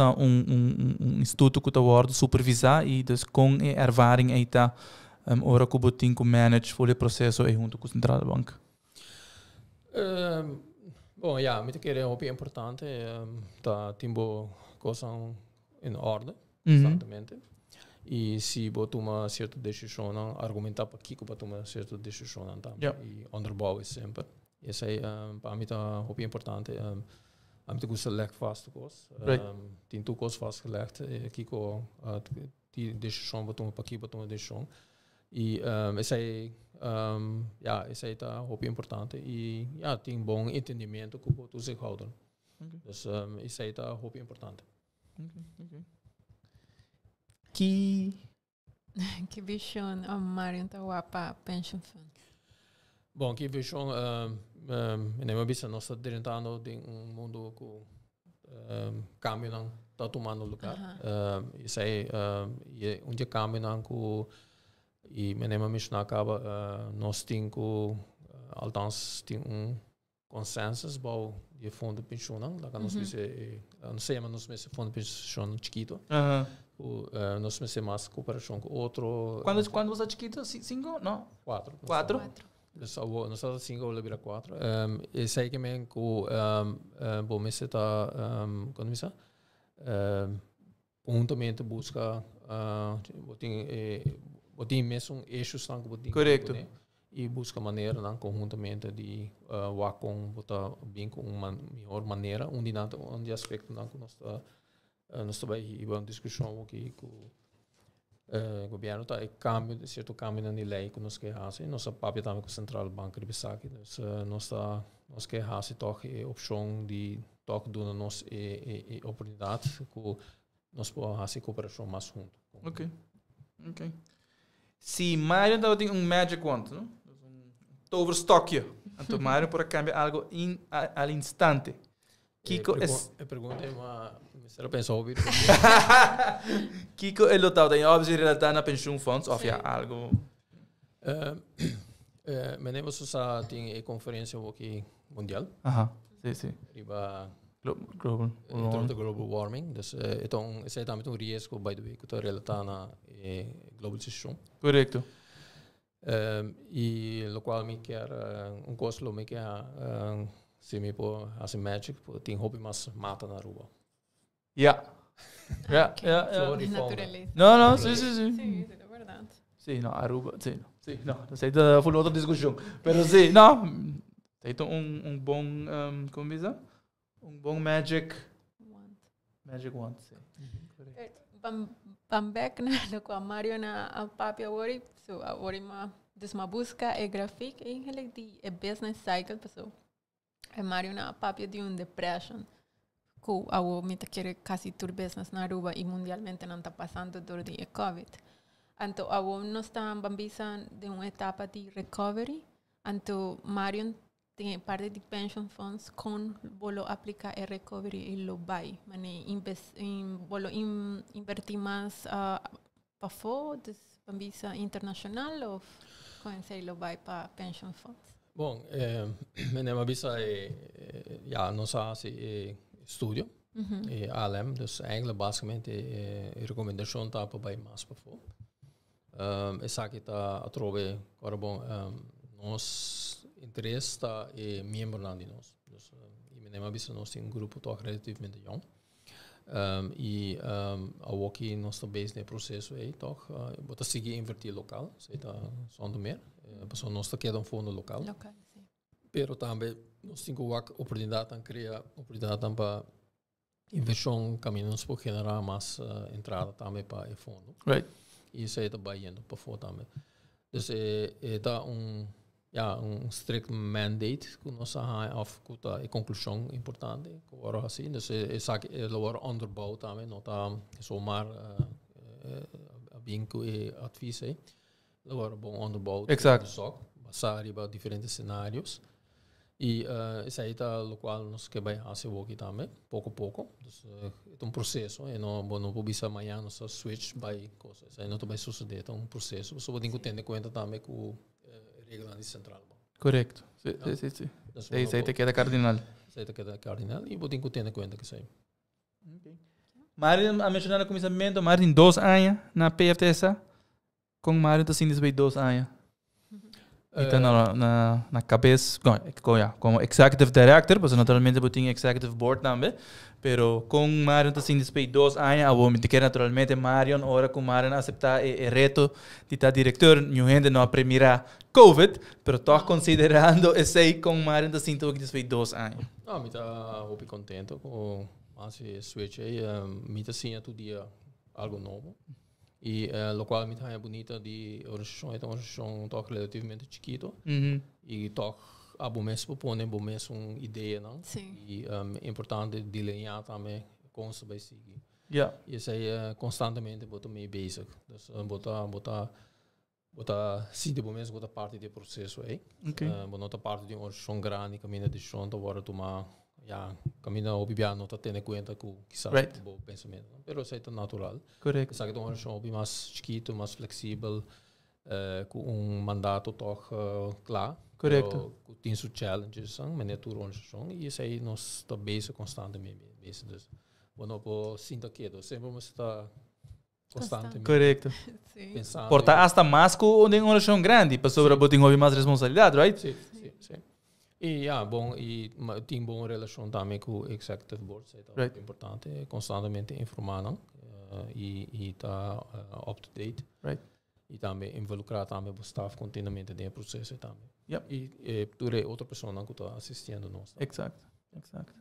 instituto que está word supervisar e dus com ervaring aí tá ora que botin com manage o processo aí junto com a central banca. Bom, muito que é importante, tá timbo coisa em ordem, constantemente. E se botar uma certa decisão, argumentar para que botar uma certa decisão também. E onderbouwen sempre. Isso aí para mim tá muito importante. A mim gosta de leggen vast coisa. Tem tu coisas vastgelegd. Kiko die decisão botar para que botar uma decisão. E isso aí isso aí está muito importante e tem bom entendimento com o zich houden. Dus isso aí está muito importante. Que visão o Marion tá para pension fund? Bom, que visão nem bisa nós estamos tentando em mundo com cambio não está tomando lugar. Isso aí onde cambio não com e menema misna acaba nós temos althans tem consensus bom de fundo de pensão não nós não sei mas nós fundo de pensão chiquito nós mais cooperação com outro quando você é chiquito 5 não 4 nós estamos 5 ou vira 4 e sei que men com bom me está quando me pontualmente busca botem mesmo eixos não botem correto e busca maneira não conjuntamente de com botar bem com uma melhor maneira onde aspecto não que nós está vai uma discussão aqui com o governo tá cambio certo cambio na lei que nós quer fazer nossa papel também com central banca de Bissau nós quer fazer toque opção de toque do nós oportunidade que nós podemos fazer cooperação mais junto. Ok. Se Mario tem magic wand, não? Toverstokje. Então Mario pode cambiar algo al instante. Kiko a pergunta é uma será pensar ouvir. Kiko é lotado tem óbvio relatado na pension funds of algo. Mas só tem conferência aqui mundial. Sim. Riba global warming. Dus então esse é também um risco by the way que está relatado na globalização. Correto. E o qual me quer costo me quer Semi po assim magic, po tem hobby mas mata na rua. Ja. Ja, Ok. ja, ja. Flor y fauna. No, Naturaleza. sí. Sí, eso es verdad. Sí, no, Aruba, sí. Sí, no, dat is de full outra discussão. Pero sí, no, tem bom, como diz? Bom magic wand, sí. Back na lo kwa Mario na a papi awori, so awori dus ma busca e grafik eigenlijk die e business cycle paso. E Mario na papi di un depression. Ku awo mita quiere casi tur business na Aruba y mundialmente não está passando door die COVID. Anto awo no está bambisa de uma etapa de recovery. Anto Mario tem parte de pension funds con bolo aplica e recovery e lo buy. Mane bolo invertir mais pa fo dus bambisa internacional of con sei lo buy pa pension funds. Bom, men bisa ja, nós studio ALM, dus eigenlijk basicamente recomendação tá para buy mais para fo. Essa que tá a trove, agora bom, nós interesse tá membro na de nós. Dus men bisa nós tem grupo toch relativamente jong. E aqui nós tá base no processo aí, toch, bota seguir invertir local, sei tá zonder meer. Pessoal nós tá querendo fundo local. Local, sim. Pero também nós temos uma oportunidade de criar oportunidade para inversão caminhos para generar mais entrada também para o fundo. Right. E isso aí está indo para fora também. Dus dá strict mandate que nós af a conclusão importante que agora assim. Dus ele agora onderbouwd também, não tá zomaar bem que advies aí. Agora bom onderbouwd. Exact. Basar para diferentes cenários. E isso aí está o qual nós que vai fazer aqui também, pouco a pouco. É processo, e não pode ser amanhã nós switch by coisas. Isso aí não vai suceder, é processo. Você tem que ter em conta também com a regra de central. Correto. Sim. Isso aí te queda cardinal. Isso aí te queda cardinal e você tem que ter em conta que isso aí. Mário, a mencionar no começamento, Mário tem 2 anos na PFTSA. Com Mário está sendo 2 anos. Está na cabeça, como executive director, porque naturalmente eu tenho executive board também, pero com Marion está sendo despeito 2 anos, eu me quero naturalmente Marion, ora com Marion aceitar o reto de estar diretor, não gente não a primeira COVID, pero estou considerando esse aí com Marion está sendo despeito 2 anos. Não, me está muito contente com esse switch aí, me está sendo todo dia algo novo. E local muito é bonita de organização toch relativamente chiquito e toch a bom mesmo propõe bom mesmo uma ideia não e é importante delinear também como se vai seguir e isso aí constantemente botar meio basic botar sim de bom mesmo botar parte do processo aí botar parte de uma organização grande caminha de chão agora tomar caminha obviamente não está tendo em conta que quizás um bom pensamento, mas isso é natural. Correto. Sabe que uma organização mais chiquito, mais flexível, com mandato toch claro. Correto. Com tem seus challenges, mas é tudo organização e isso aí nós está base constantemente. Bueno, por sinta que sempre nós está constantemente. Correto. Pensando. Porta hasta mais com uma organização grande, para sobre botar mais responsabilidade, right? Sim. E bom, e tem boa relação também com o executive board, isso é importante, constantemente informando e está up to date. Right. E também involucrar também o staff continuamente no processo também. Yep. E tu é outra pessoa que está assistindo nós. Exato.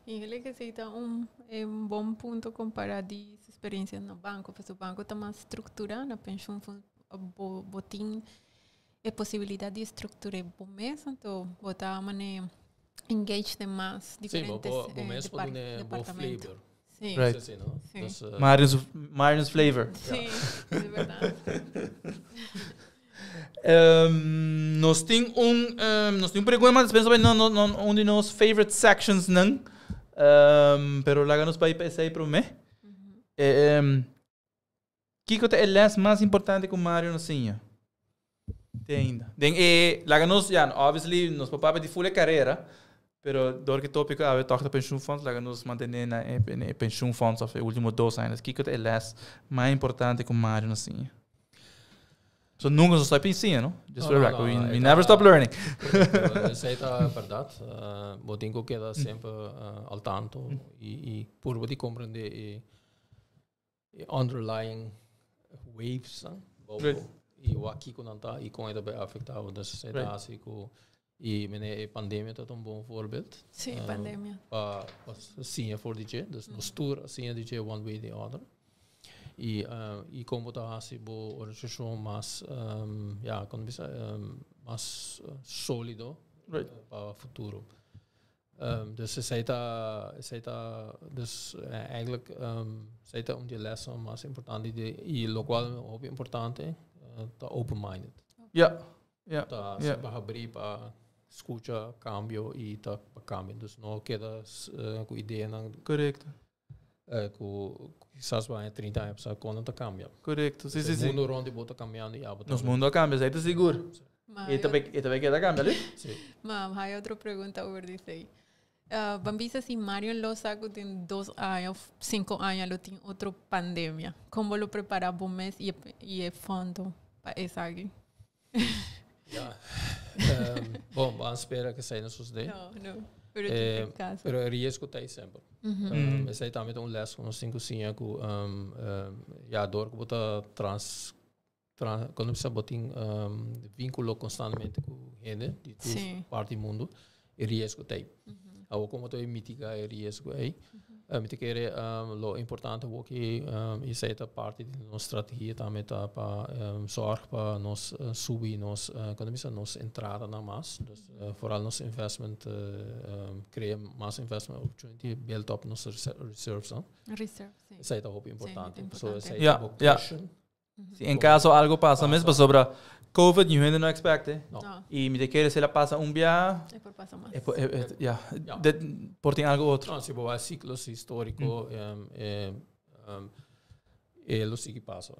E ele que cita bom ponto comparado de experiência no banco, porque o banco está mais estruturado, na pensão botim a possibilidade de estruturar bom mês, então botar maneira engage de mais diferentes departamentos. Sim. Right. Sim. Marion's flavor. Sim, é verdade. Nós temos pergunta, mas penso bem, não de nos favorite sections não, pero lá nos para aí para o mês. Que é o lance mais importante que o Marion assim? Ainda. Lá nos, obviously, nos papéis de full carreira, pero door que tópico a toch de pensioenfonds, lá nos manter na pensioenfonds of último 2 anos. Que é o lance mais importante que o Marion assim? So nunca se stop pensando, não? Just for the record, no, we never stop learning. Essa é a verdade. Botinho queda sempre al tanto e por de compreender e underlying waves, Right. e o aqui quando está e com ele bem afetado da sociedade assim com e a pandemia é um bom voorbeeld. Sí, pandemia. Para sim for DJ, dus nos tour sim DJ one way the other. E como está assim bo organização mais como bisa mais sólido para o futuro. Dus zij dus eigenlijk zij die lessen mais importante e lo qual ook importante tá open-minded. Ja. Sempre abrir para escutar cambio e tá para cambio. Dus não queda com ideia não. Correcto. Com quizás vai 30 anos para quando tá cambia. Correcto. Sim. O mundo onde bota cambiando e abre. Nos mundo cambia, você está seguro? E também queda cambia, ali? Sim. Mam, hay otra pregunta over this aí. Bambisa, si Mario lo saco tem 2 anos, 5 anos, lo tem outra pandemia. Como lo prepara bom mês e fundo para essa aqui? Bom, vamos esperar que saia nos daí. Não. Pero tem caso. Pero o risco está aí sempre. Esse aí também é lesson nos 5 anos que dor que bota quando você bota vínculo constantemente com gente de toda parte do mundo, o risco está aí. Como tu mitigar o risco aí, mitigar lo importante é que isso é parte da nossa estratégia também tá para zorg para nós subir quando nós entrada na mais, vooral nosso investment criar mais investment opportunity build up nossa reserves, Reserve, sim. isso é muito importante. So isso é Em caso algo passa mesmo sobre COVID, you ainda não expecte. No. E me querer se ela passa dia, É por passar mais. por tem algo outro. No, se vai ciclos histórico lo sigue passa.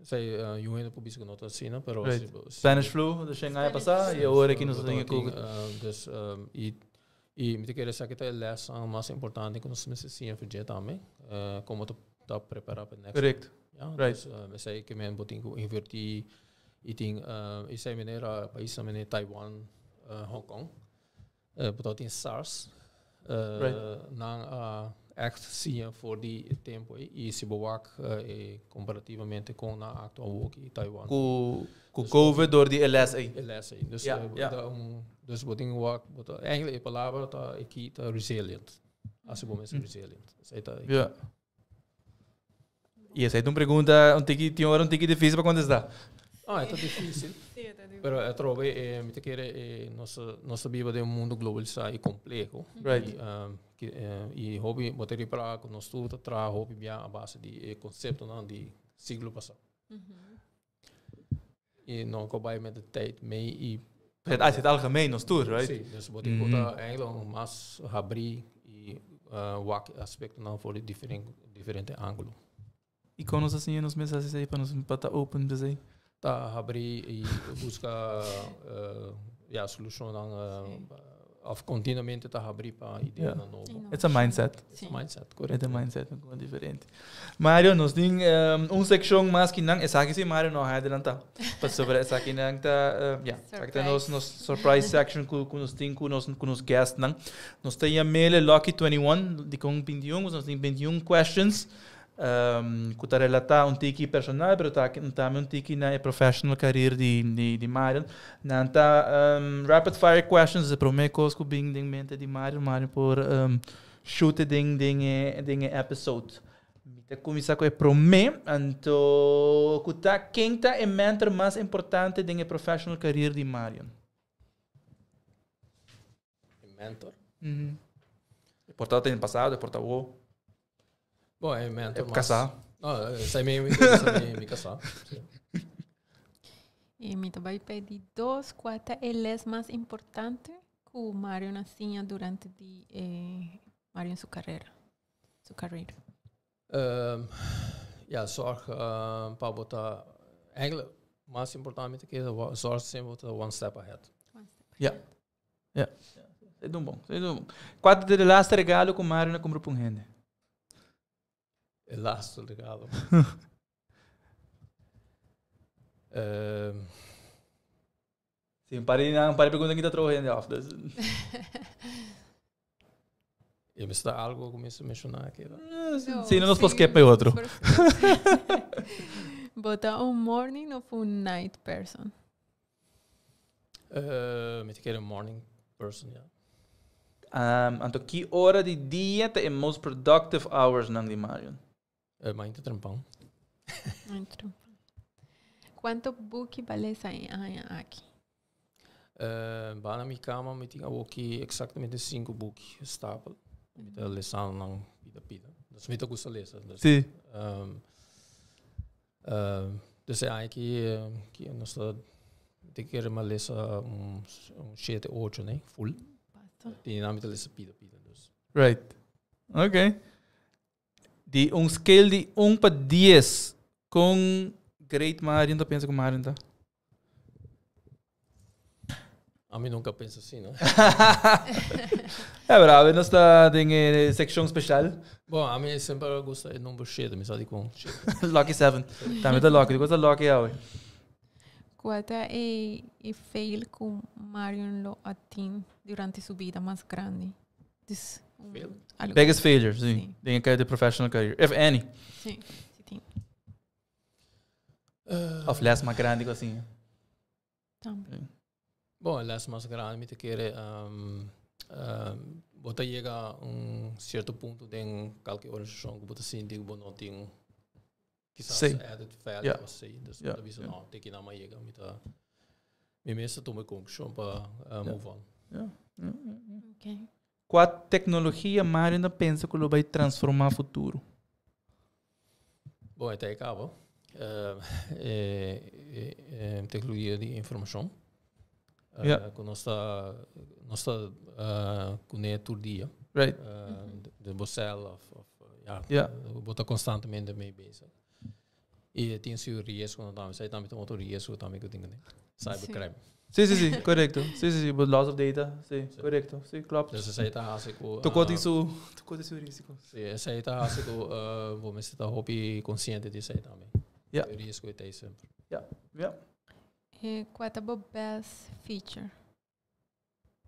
Sei eu ainda publico nota assim, pero Spanish flu, deixa eu passar e agora aqui nos tem COVID. Dus e me querer saber que é a lesson mais importante que nós necessitamos fazer também, como tá preparar para next. Correct. Dus sei que men botinho invertir e tem e sei maneira país também Taiwan, Hong Kong, botar tem SARS, não echt sim for die tempo e se bewak comparativamente com na atual work Taiwan. Com COVID door die LSA. LSA. Dus botinho work, eigenlijk a palavra tá aqui tá resilient. Assim bom mesmo resilient. Sei tá. E essa é uma pergunta, tinha um tique difícil para contestar. É difícil. Pero eu trouxe, me querer, nossa vida de mundo globalizado e complexo. Right. E hobby, botar para com nós tudo, tra hobby bem a base de conceito não de siglo passado. E não cobai met de tijd mee e het algemeen nos tour, right? Sim, dus botar eigenlijk mais abrir e wak aspecto não voor diferente ângulo. E quando nós assim nos mensagens aí para nos para open dizer. Tá abrir e buscar solução of continuamente tá abrir para ideia nova. It's a mindset. Mindset, correto. É um mindset muito diferente. Mario, nós tem seção mais que não, essa aqui sim Mario não é adelanta. Para sobre essa aqui não tá, aqui nos surprise section com nós tem com nos guests não. Nós tem a mail Lucky 21 de com 21, nós tem 21 questions. Que está relatado tiki personal, pero também tiki na professional career de Marion. Nanta rapid fire questions, de primeira coisa que bem em mente de Marion por shoot ding episode. Mita começar com o primeiro, então quem tá é mentor mais importante de professional career de Marion? Mentor. Portado no passado, portado Bom, é mentor. Casar. Sai me casar. E me vai pedir 2, 4 eles mais importante que o Mario nascia durante Mario em sua carreira. Zorg para botar eigenlijk mais importante que zorg sempre botar one step ahead. É bom. Quatro de laatste regalo com Mario na compra para gente. Laatste regalo. Sim, para perguntar que está trocando off. E está algo que começo a mencionar aqui. Sim, não nos posso esquecer para outro. Bota morning ou night person? Me te morning person, ja. Então, que hora de dia é most productive hours nang di Marion? Maar inte trampão. Quanto book vale sai aqui? Bana mi kama me tinha aqui exatamente 5 book stapel. Met de lesan ng pida. Dus met gusto lezen. Dus, Sim. dus eigenlijk nós te querer maar lezen 7, 8, né? Full. Die naam met lezen pida. Dus. Right. Ok. Die scale de 1 para 10 com great Marion, tá pensa com Marion, tá? A mim nunca penso assim, não? É bravo, nós está em seção especial. Bom, a mim sempre gosta de número 7, mas ali com 7. Lucky 7. Também tá Lucky, gosta Lucky aí. Quanto é fail com Marion lo atin durante sua vida mais grande? Biggest failure, sim. Tem que de professional career, if any. Sim, sim. Of less mais grande assim. Também. Bom, les mais grande, me te querer bota chega a certo ponto de qualquer organização que bota sentir que não tem quizás added value ou sei, dus dat is não tem que na mais chega, me mesmo toma conclusão para move on. Okay. Qual tecnologia Marion ainda pensa que vai transformar o futuro? Bom, até acaba. Tecnologia de informação. Que nós está com todo dia. Right. De Bocel bota constantemente meio bezig. E tem seu risco quando estamos aí também tem outro risco também que eu tenho, né? Cybercrime. Sim, correto. Sim, but loss of data, sim, correto. Sim, klopt. Dus essa aí tá assim tocou seu risco. Sim, essa aí tá assim vou me estar hobby consciente disso aí também. O risco é sempre. Qual é o best feature?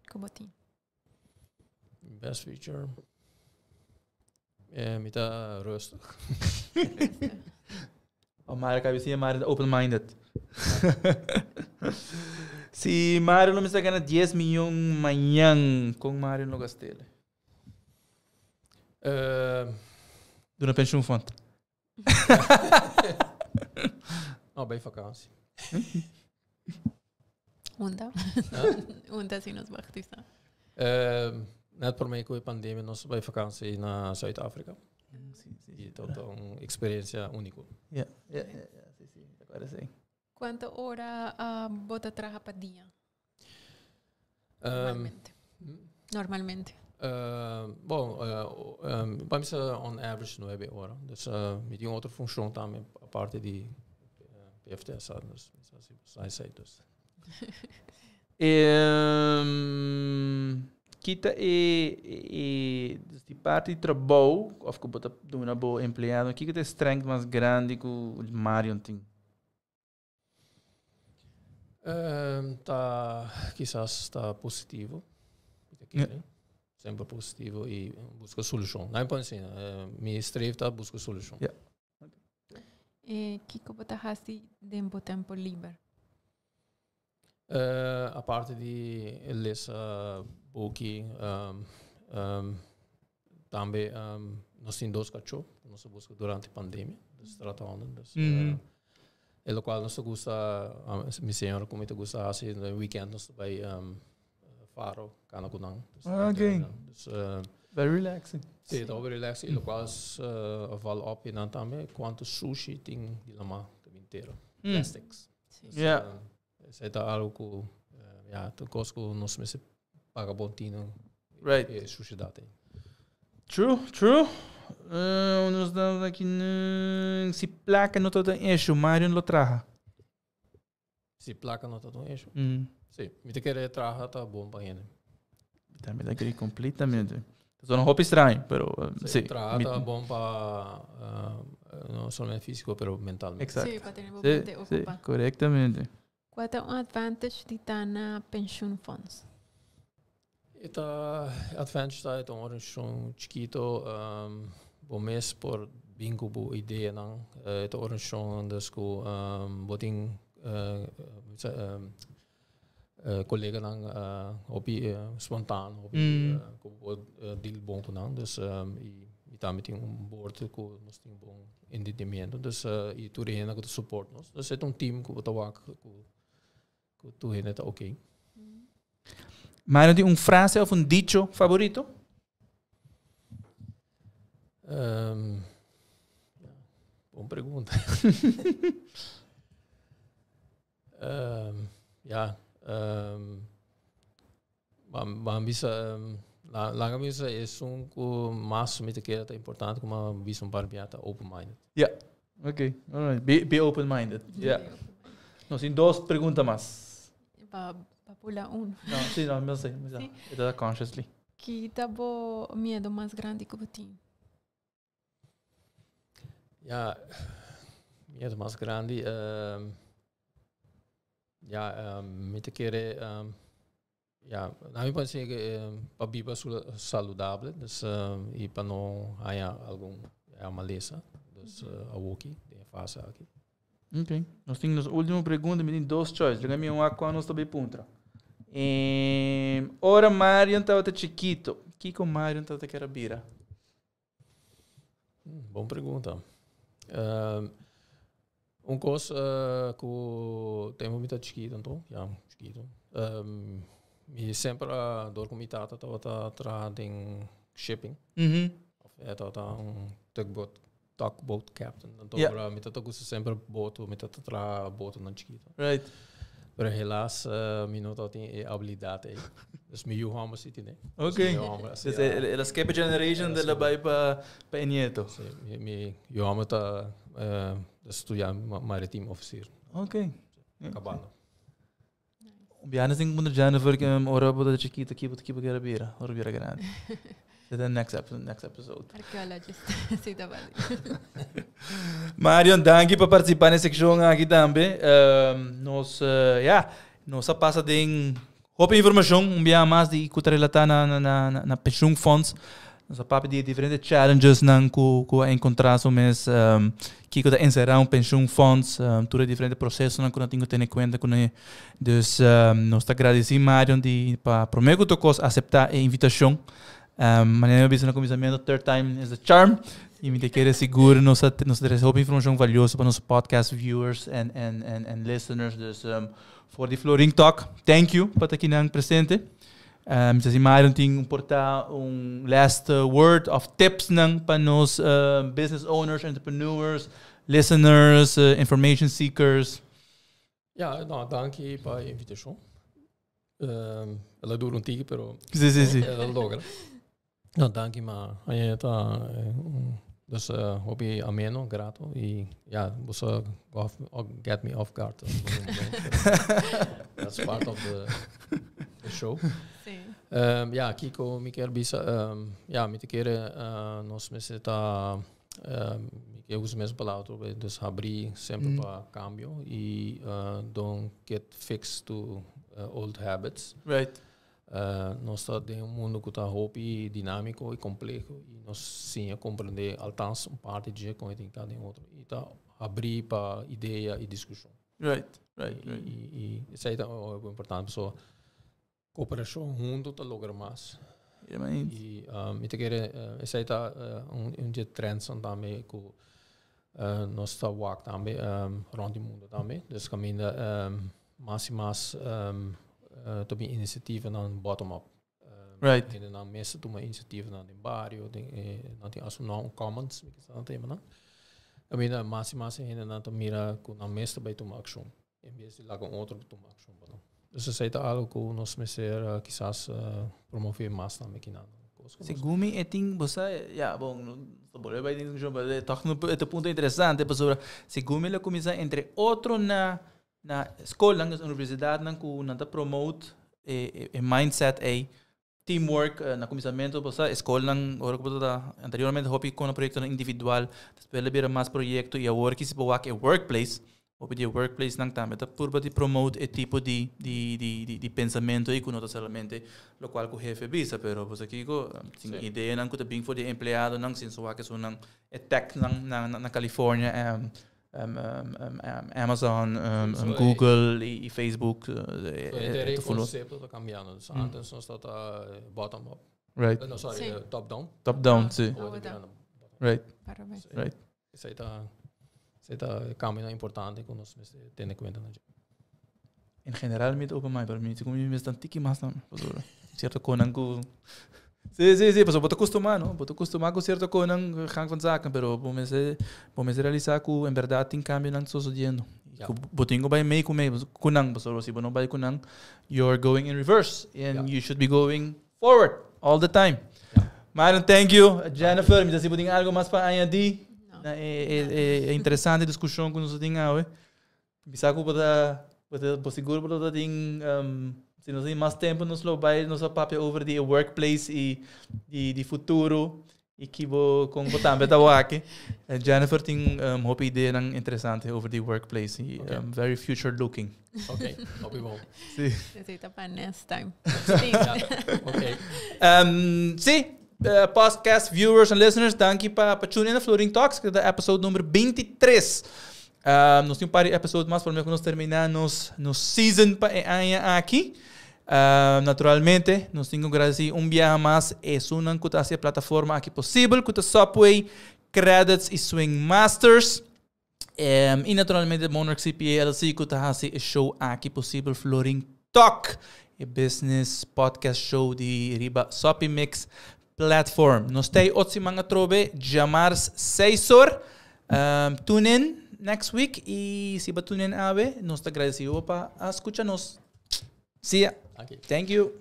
Como tem? Best feature? Me tá rustig. O Mário cabecinha, Mário open-minded. Se Mário não me está ganhando 10 milhões amanhã com Mário no Castelo. Dona pensão fonte. Não, bem vakantie. Onde se nos wachtista? Net por mij com a pandemia nós bij vakantie na Zuid-Afrika. E tot uma experiência única. Sim, agora sim. Quanto hora bota trabalha para dia? Normalmente. Bom, vamos on average 9 horas. Dus met die outra função também a parte de PFTS, dus sai dus. Kita de parte de trabalho, of que bota de uma boa empregada, o que é a strength mais grande que o Marion tem? Quizás está positivo. Sempre positivo e busca solução. Não é para assim, me streeft busca solução. E que você faz de tempo livre? A parte de ler boek, também nós temos 2 cachorros que nós busca durante a pandemia, dus tratando. E o qual nós gosta, minha senhora como te gosta assim, no weekend nós vai faro, cana kunang. Okay. Dus very relaxing. Sim, está bem relaxing. E o qual vale op e não também quanto sushi tem de lama inteiro, plastics. Isso é algo que tu cosco nós me se paga bontino. Right. E sushi dá tem. True. Nós damos aqui se placa no todo eixo, Marion lo traja. Se placa no todo eixo. Sim, me te querer traja tá bom para ele. Também agree completamente. Só não roupa estranho, pero sim. Traja tá bom para no solamente físico, pero mentalmente. Exacto. Sí, para tener Sí, mente sí, ocupada. correctamente. ¿Cuál es un advantage de tener pension funds? Esta advantage está então organização chiquito, bom mês por bingo bo ideia não, esta organização das co boting colega não hobby spontaan hobby co deal bom com não, dus e também tem board com nós tem bom entendimento, dus e tu reina com support nós, dus é team com o work com tu reina tá ok. Mário tem frase ou dicho favorito? Boa pergunta. Mas bisa lang bisa é mais me que é importante como bisa barbiata open minded. Yeah. Okay. All right. Be open minded. Yeah. Nós tem duas perguntas mais. Para pular uno. Não, sim, não, mas sei. Está consciously. Que tá o medo mais grande que você tem? Ja, medo mais grande. Me te querer na minha opinião para viver saudável, dus e para não há algum maleza, dus a walkie, de fase aqui. Ok. Nós temos a última pergunta, me tem duas choices. Liga me aqua nós também puntra. Ora Marion estava chiquito. Que com Marion estava que era bira? Boa pergunta. Coisa que tem muito chiquito, então, chiquito. E sempre door comitaat estava atrás em shipping. Estava tugboat captain. Então, me tata gusto sempre boto, me tata atrás boto não chiquito. Right. Pero helaas, mi no tem habilidade aí. Dus mi Johannes zit in. Ok. Dus a skip generation de la bij pa nieto. Mi Johannes tá estudar maritiem officer. Ok. Acabando. Bianas tem mundo já no ver que ora boda chiquito aqui que era bira, ora bira grande. The next episode. Arqueologist. Sim, tá vale. Marion, danke para participar nessa seção aqui também. Nós passa de roupa informação, bem mais de que relatar na pension funds. Nós papo de diferentes challenges nan que encontrar mas que que encerrar pension funds, tudo diferente processo nan que nós temos que ter em conta com dus nós tá agradecendo Marion de para primeiro que aceitar a invitação. Maneira de começamento, third time is a charm. E me querer seguro nós recebemos informação valiosa para nossos podcast viewers and listeners. Dus for the Flooring Talk, thank you para estar aqui nang presente. Se Marion tem portar last word of tips nang para nos business owners, entrepreneurs, listeners, information seekers. Ja, nou, danke para a invitação. Ela dura tempo, pero Sim. ela logra. No, danke maar. Je tá dus hobby ameno, grato e você get me off guard. That's part of the show. Sim. Kiko, me quer bisa, me te quer nós me tá eu uso mesmo palavra, dus abrir sempre para cambio e don't get fixed to old habits. Right. Nós estamos em mundo que está hobby dinâmico e complexo e nós sim compreender alcance parte de como tem cada outro e tá abrir para ideia e discussão. Right. E isso aí é importante, pessoa cooperação junto tá logra mais. E me te querer isso aí tá de trends também que nós está work também rond o mundo também, dus caminha mais to be initiatieven dan bottom-up. Right. En dan meestal doen we initiatieven dan in barrio, dan als we nou commons, ik zal het even dan. Ik bedoel, massi en dan mira com na meestal bij doen action. En meestal lagen outro doen action, dan. Dus ze zei algo que nos meser quizás promover más dan aqui nada. Segumi eting você, bom, sobre vai ter um toque no ponto interessante, pessoal. Segumi ela começa entre outro na escola, na universidade, na que promote mindset teamwork na comissamento posa escola nang ora ko anteriormente hopi ko na proyekto na individual depois libera mais proyecto e agora que se boa que workplace hopi de workplace nang também tá por para promote e tipo de pensamento e conota solamente lo qual o jefe visa pero posa aqui ko ideia nang ko tá bem for de empregado nang sin so que so nang tech nang na California Amazon, Google e Facebook. Het concept dat cambiando. Dus antes nos dat bottom up. Right. No, sorry, top down. Top down, sim. Right. Right. Isso tá cambio importante que nós temos em conta. Em geral, met open mind, para mim, como me estão tiki mais não, certo conan com sim, pues boto acostumar, ¿no? Boto acostumar com certo conan gang van zaken, pero vamos realizar que en verdad tem cambio não sucedendo. Botingo by make kunang, pues si bono by kunang, you're going in reverse and you should be going forward all the time. Myron, thank you. Jennifer, me disse botinho algo mais para añadir. É interessante a discussão que nós temos hoje. Bisa ko para seguro para ting se nós temos mais tempo nos lo vai nos papel over the workplace e de futuro e que vou com botar beta wake. Jennifer tem hope ideia nang interessante over the workplace e very future looking. Okay, hope bom. Sim. Necesita para next time. Okay. Sim. Podcast viewers and listeners, dankie para tune in na Floating Talks, que é episode número 23. Nós temos um par de episódios mais para nós terminar nos season para aqui. Naturalmente, nós temos que agradecer viaje mais é uma que plataforma aqui possível, que Subway, Credits e Swing Masters. E naturalmente, Monarch CPA LLC, que está fazendo show aqui possível, Floating Talk, e business podcast show de Riba Sopi Mix platform. Nós temos outros mga trobe, Jamars Seisor. Tune in next week e se tune in ave, nós te agradecemos para escutar-nos. See ya. Okay. Thank you.